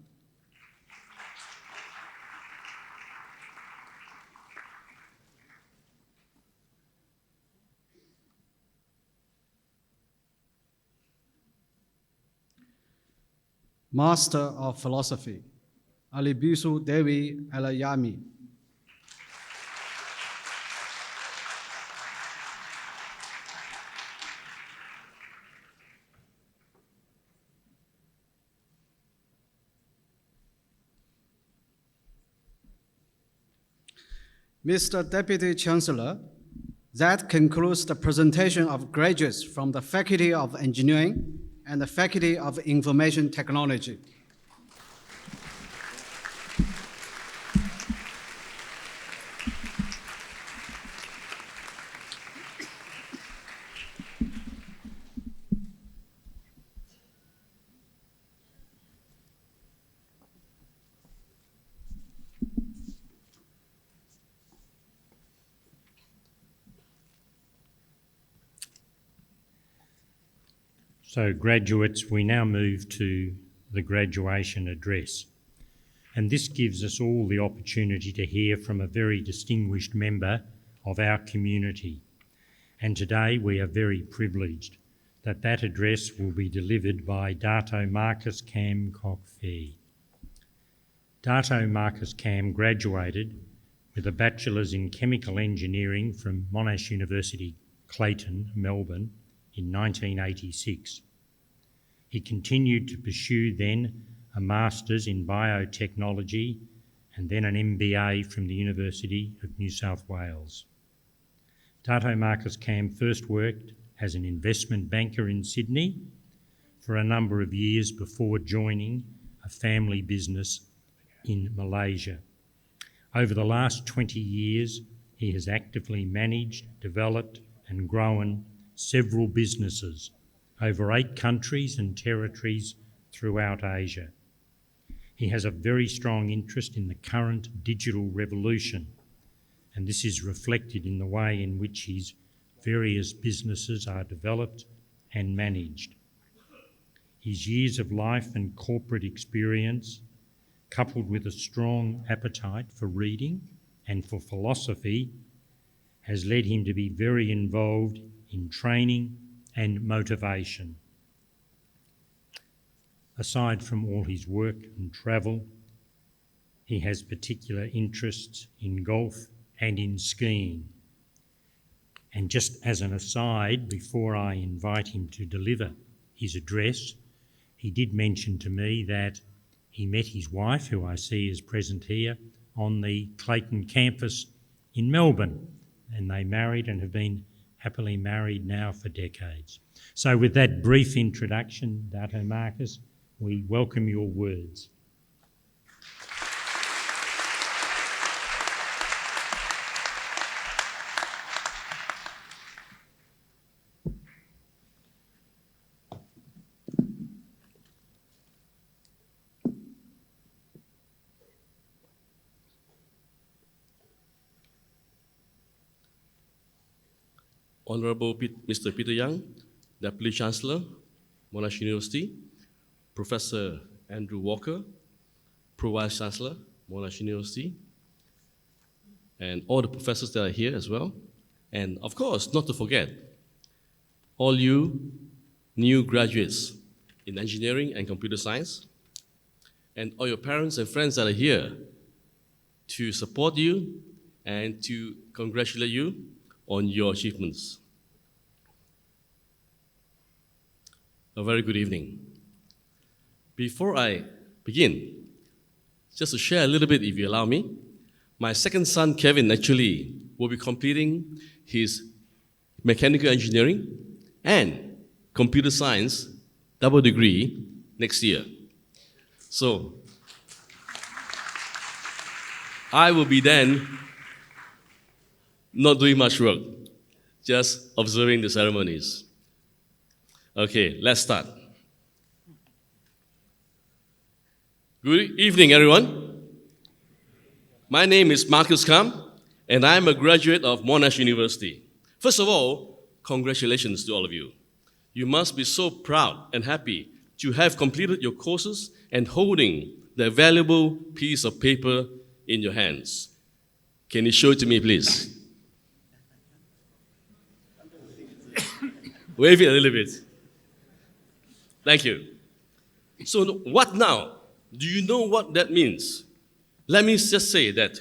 Master of Philosophy, Alibisu Devi Alayami, Mr. Deputy Chancellor, that concludes the presentation of graduates from the Faculty of Engineering and the Faculty of Information Technology. So graduates, we now move to the graduation address. And this gives us all the opportunity to hear from a very distinguished member of our community. And today we are very privileged that that address will be delivered by Dato Marcus Cam Cock-Fee. Dato Marcus Cam graduated with a Bachelor's in Chemical Engineering from Monash University, Clayton, Melbourne, in 1986. He continued to pursue then a Master's in Biotechnology and then an MBA from the University of New South Wales. Dato Marcus Cam first worked as an investment banker in Sydney for a number of years before joining a family business in Malaysia. Over the last 20 years, he has actively managed, developed and grown several businesses over 8 countries and territories throughout Asia. He has a very strong interest in the current digital revolution, and this is reflected in the way in which his various businesses are developed and managed. His years of life and corporate experience, coupled with a strong appetite for reading and for philosophy, has led him to be very involved in training and motivation. Aside from all his work and travel, he has particular interests in golf and in skiing. And just as an aside, before I invite him to deliver his address, he did mention to me that he met his wife, who I see is present here, on the Clayton campus in Melbourne, and they married and have been happily married now for decades. So with that brief introduction, Dato Marcus, we welcome your words. Honourable Mr. Peter Young, Deputy Chancellor, Monash University, Professor Andrew Walker, Pro-Vice Chancellor, Monash University, and all the professors that are here as well. And of course, not to forget, all you new graduates in engineering and computer science, and all your parents and friends that are here to support you and to congratulate you on your achievements. A very good evening. Before I begin, just to share a little bit, if you allow me, my second son, Kevin, actually will be completing his mechanical engineering and computer science double degree next year. So I will be then not doing much work, just observing the ceremonies. Okay, let's start. Good evening, everyone. My name is Marcus Kam, and I'm a graduate of Monash University. First of all, congratulations to all of you. You must be so proud and happy to have completed your courses and holding the valuable piece of paper in your hands. Can you show it to me, please? Wave it a little bit. Thank you. So what now? Do you know what that means? Let me just say that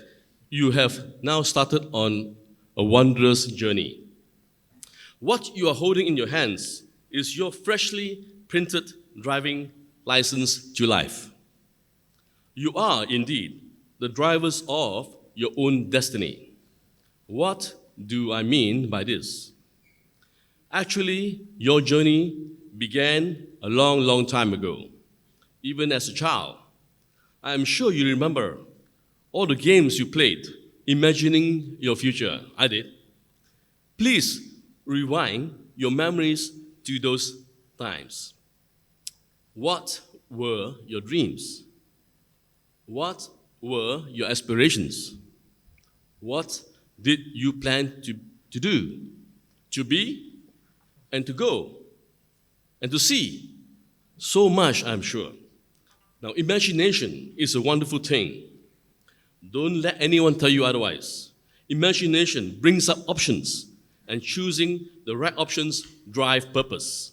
you have now started on a wondrous journey. What you are holding in your hands is your freshly printed driving license to life. You are indeed the drivers of your own destiny. What do I mean by this? Actually, your journey began a long, long time ago, even as a child. I am sure you remember all the games you played, imagining your future. I did. Please rewind your memories to those times. What were your dreams? What were your aspirations? What did you plan to do, to be, and to go, and to see? So much, I'm sure. Now, imagination is a wonderful thing. Don't let anyone tell you otherwise. Imagination brings up options, and choosing the right options drive purpose.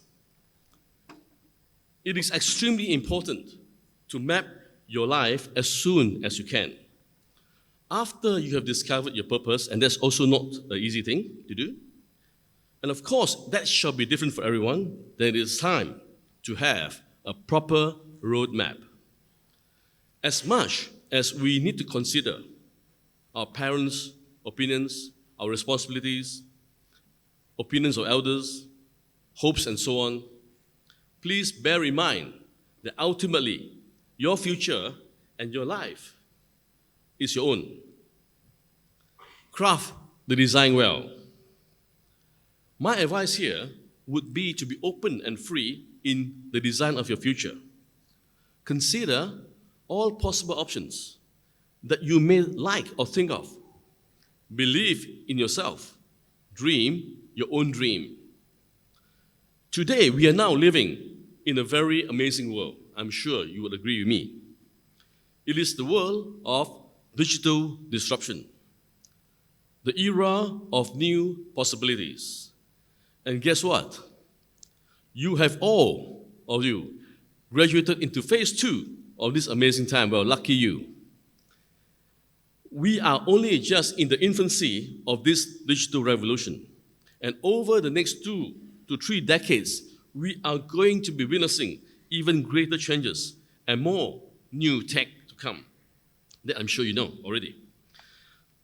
It is extremely important to map your life as soon as you can. After you have discovered your purpose, and that's also not an easy thing to do, and of course, that shall be different for everyone, then it is time to have a proper roadmap. As much as we need to consider our parents' opinions, our responsibilities, opinions of elders, hopes, and so on, please bear in mind that ultimately your future and your life is your own. Craft the design well. My advice here would be to be open and free in the design of your future. Consider all possible options that you may like or think of. Believe in yourself. Dream your own dream. Today, we are now living in a very amazing world. I'm sure you would agree with me. It is the world of digital disruption, the era of new possibilities. And guess what? You have all of you graduated into phase 2 of this amazing time. Well, lucky you. We are only just in the infancy of this digital revolution. And over the next 2 to 3 decades, we are going to be witnessing even greater changes and more new tech to come that I'm sure you know already.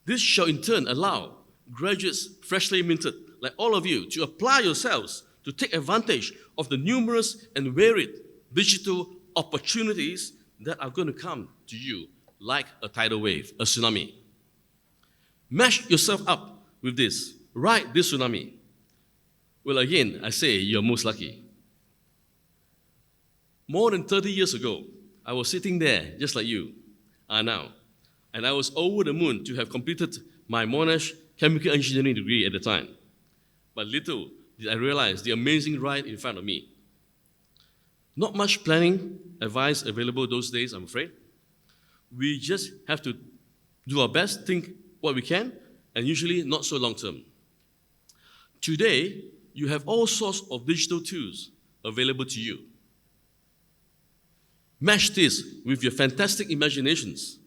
This shall in turn allow graduates freshly minted like all of you to apply yourselves to take advantage of the numerous and varied digital opportunities that are going to come to you like a tidal wave, a tsunami. Match yourself up with this. Ride this tsunami. Well, again, I say you're most lucky. More than 30 years ago, I was sitting there just like you are now, and I was over the moon to have completed my Monash chemical engineering degree at the time. But little did I realize the amazing ride in front of me. Not much planning advice available those days, I'm afraid. We just have to do our best, think what we can, and usually not so long term. Today, you have all sorts of digital tools available to you. Match this with your fantastic imaginations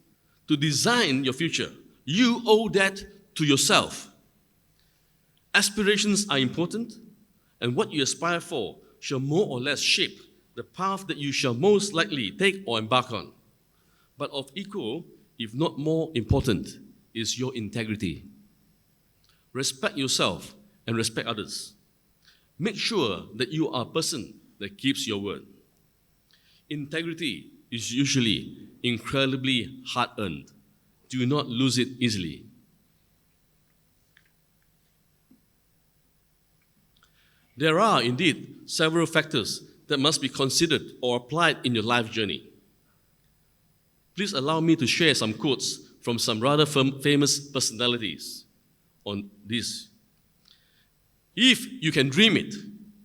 to design your future. You owe that to yourself. Aspirations are important, and what you aspire for shall more or less shape the path that you shall most likely take or embark on. But of equal, if not more important, is your integrity. Respect yourself and respect others. Make sure that you are a person that keeps your word. Integrity is usually incredibly hard-earned. Do not lose it easily. There are indeed several factors that must be considered or applied in your life journey. Please allow me to share some quotes from some rather famous personalities on this. If you can dream it,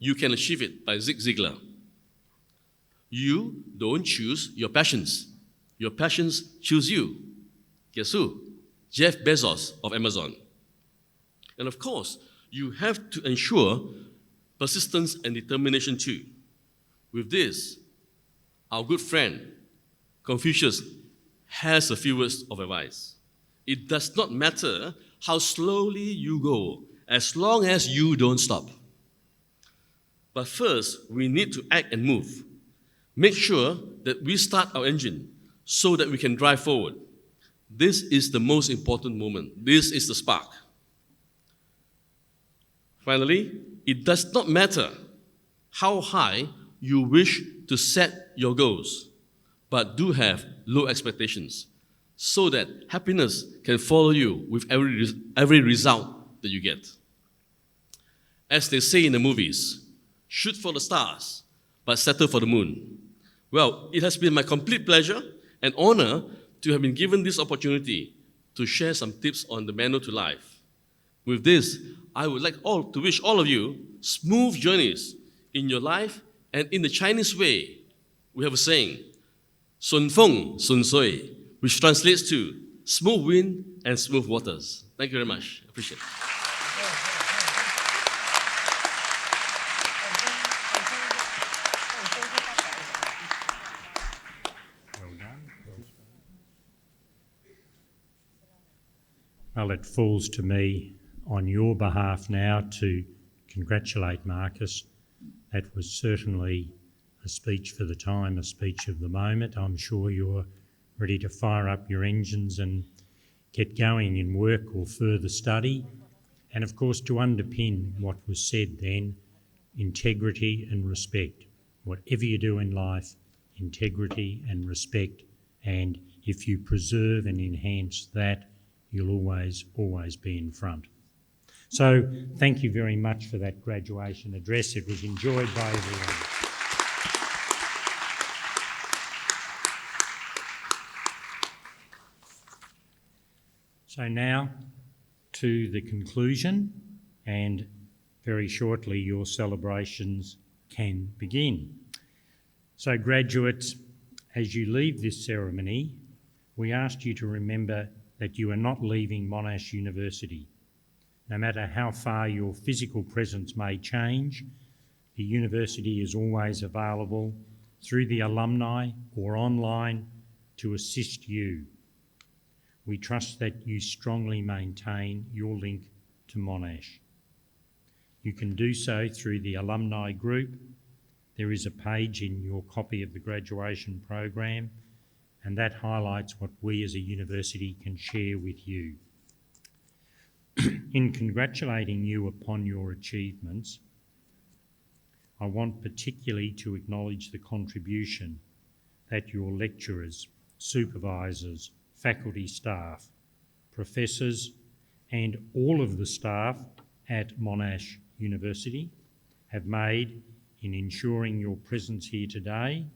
you can achieve it, by Zig Ziglar. You don't choose your passions. Your passions choose you. Guess who? Jeff Bezos of Amazon. And of course, you have to ensure persistence and determination too. With this, our good friend Confucius has a few words of advice. It does not matter how slowly you go, as long as you don't stop. But first, we need to act and move. Make sure that we start our engine so that we can drive forward. This is the most important moment. This is the spark. Finally, it does not matter how high you wish to set your goals, but do have low expectations so that happiness can follow you with every result that you get. As they say in the movies, shoot for the stars, but settle for the moon. Well, it has been my complete pleasure and honor to have been given this opportunity to share some tips on the manual to life. With this, I would like to wish all of you smooth journeys in your life, and in the Chinese way, we have a saying, 顺风顺水, which translates to smooth wind and smooth waters. Thank you very much. Appreciate it. Well done. Well, it falls to me on your behalf now to congratulate Marcus. That was certainly a speech for the time, a speech of the moment. I'm sure you're ready to fire up your engines and get going in work or further study. And of course, to underpin what was said then, integrity and respect. Whatever you do in life, integrity and respect. And if you preserve and enhance that, you'll always be in front. So thank you very much for that graduation address. It was enjoyed by everyone. So now to the conclusion, and very shortly your celebrations can begin. So graduates, as you leave this ceremony, we asked you to remember that you are not leaving Monash University. No matter how far your physical presence may change, the university is always available through the alumni or online to assist you. We trust that you strongly maintain your link to Monash. You can do so through the alumni group. There is a page in your copy of the graduation program, and that highlights what we as a university can share with you. In congratulating you upon your achievements, I want particularly to acknowledge the contribution that your lecturers, supervisors, faculty staff, professors, and all of the staff at Monash University have made in ensuring your presence here today,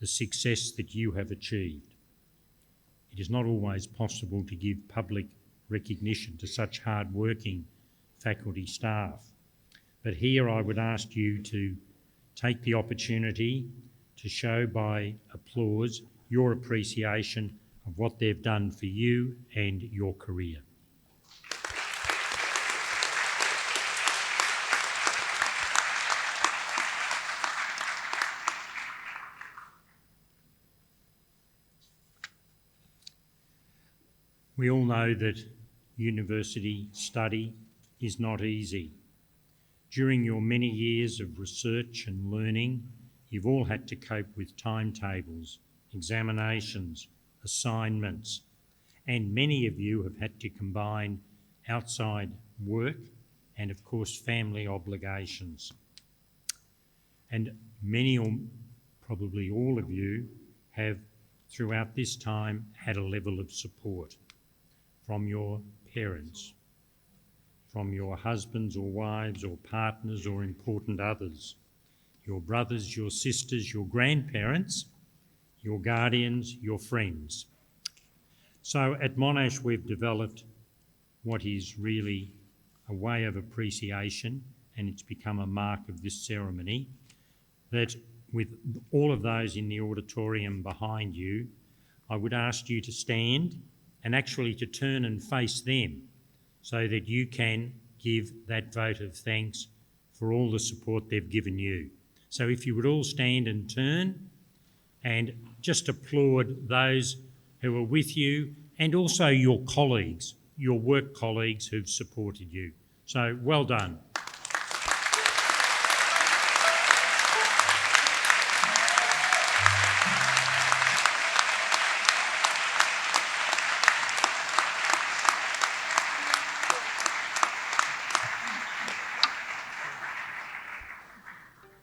the success that you have achieved. It is not always possible to give public recognition to such hard-working faculty staff. But here I would ask you to take the opportunity to show by applause your appreciation of what they've done for you and your career. We all know that university study is not easy. During your many years of research and learning, you've all had to cope with timetables, examinations, assignments, and many of you have had to combine outside work and, of course, family obligations. And many, or probably all of you, have throughout this time had a level of support from your parents, from your husbands or wives or partners or important others, your brothers, your sisters, your grandparents, your guardians, your friends. So at Monash we've developed what is really a way of appreciation, and it's become a mark of this ceremony, that with all of those in the auditorium behind you, I would ask you to stand and actually to turn and face them so that you can give that vote of thanks for all the support they've given you. So if you would all stand and turn and just applaud those who are with you and also your colleagues, your work colleagues who've supported you. So well done.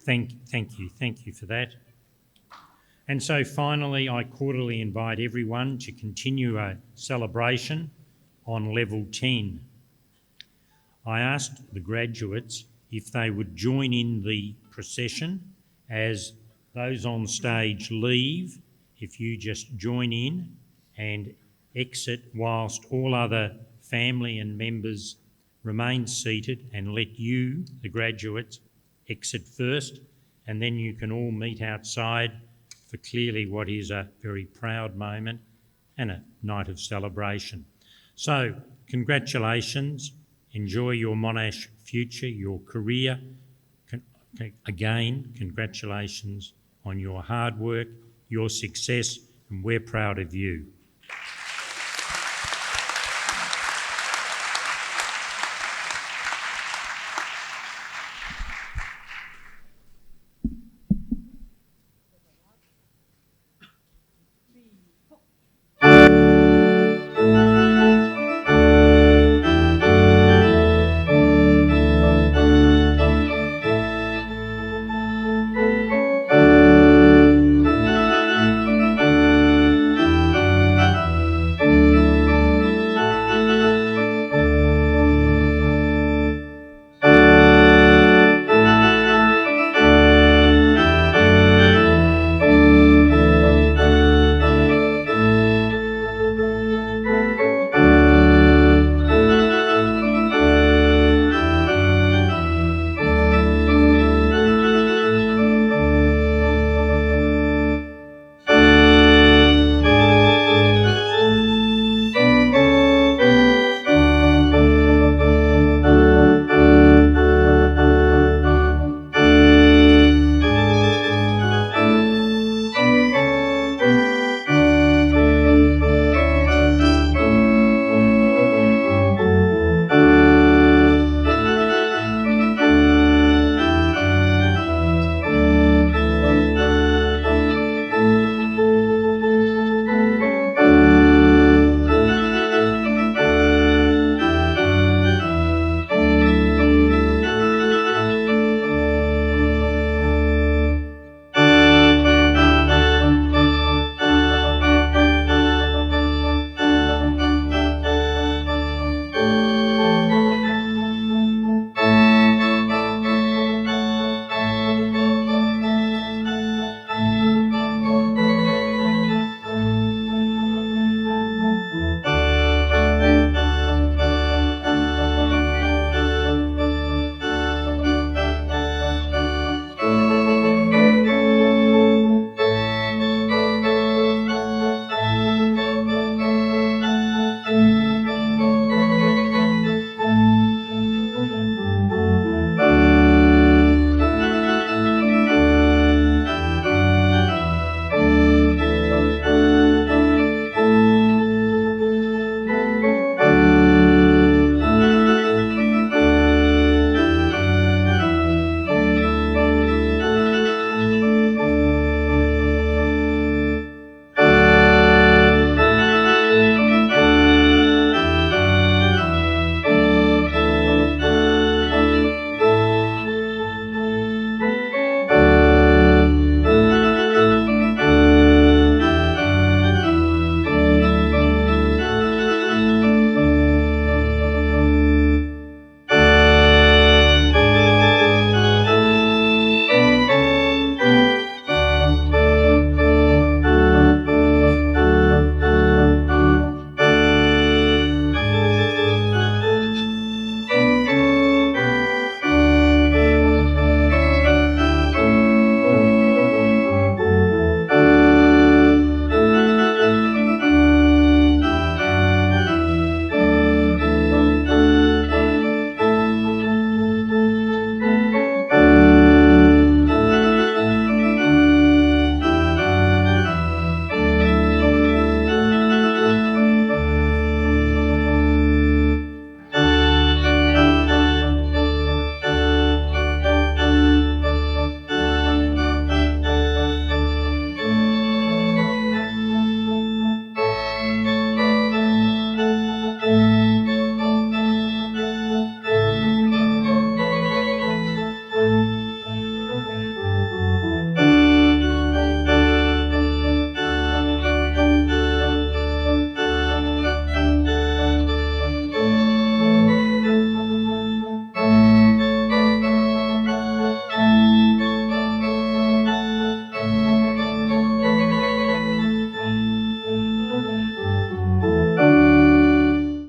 Thank you for that. And so finally, I cordially invite everyone to continue a celebration on level 10. I asked the graduates if they would join in the procession as those on stage leave, if you just join in and exit whilst all other family and members remain seated, and let you, the graduates, exit first, and then you can all meet outside for clearly what is a very proud moment and a night of celebration. So, congratulations. Enjoy your Monash future, your career. Again, congratulations on your hard work, your success, and we're proud of you.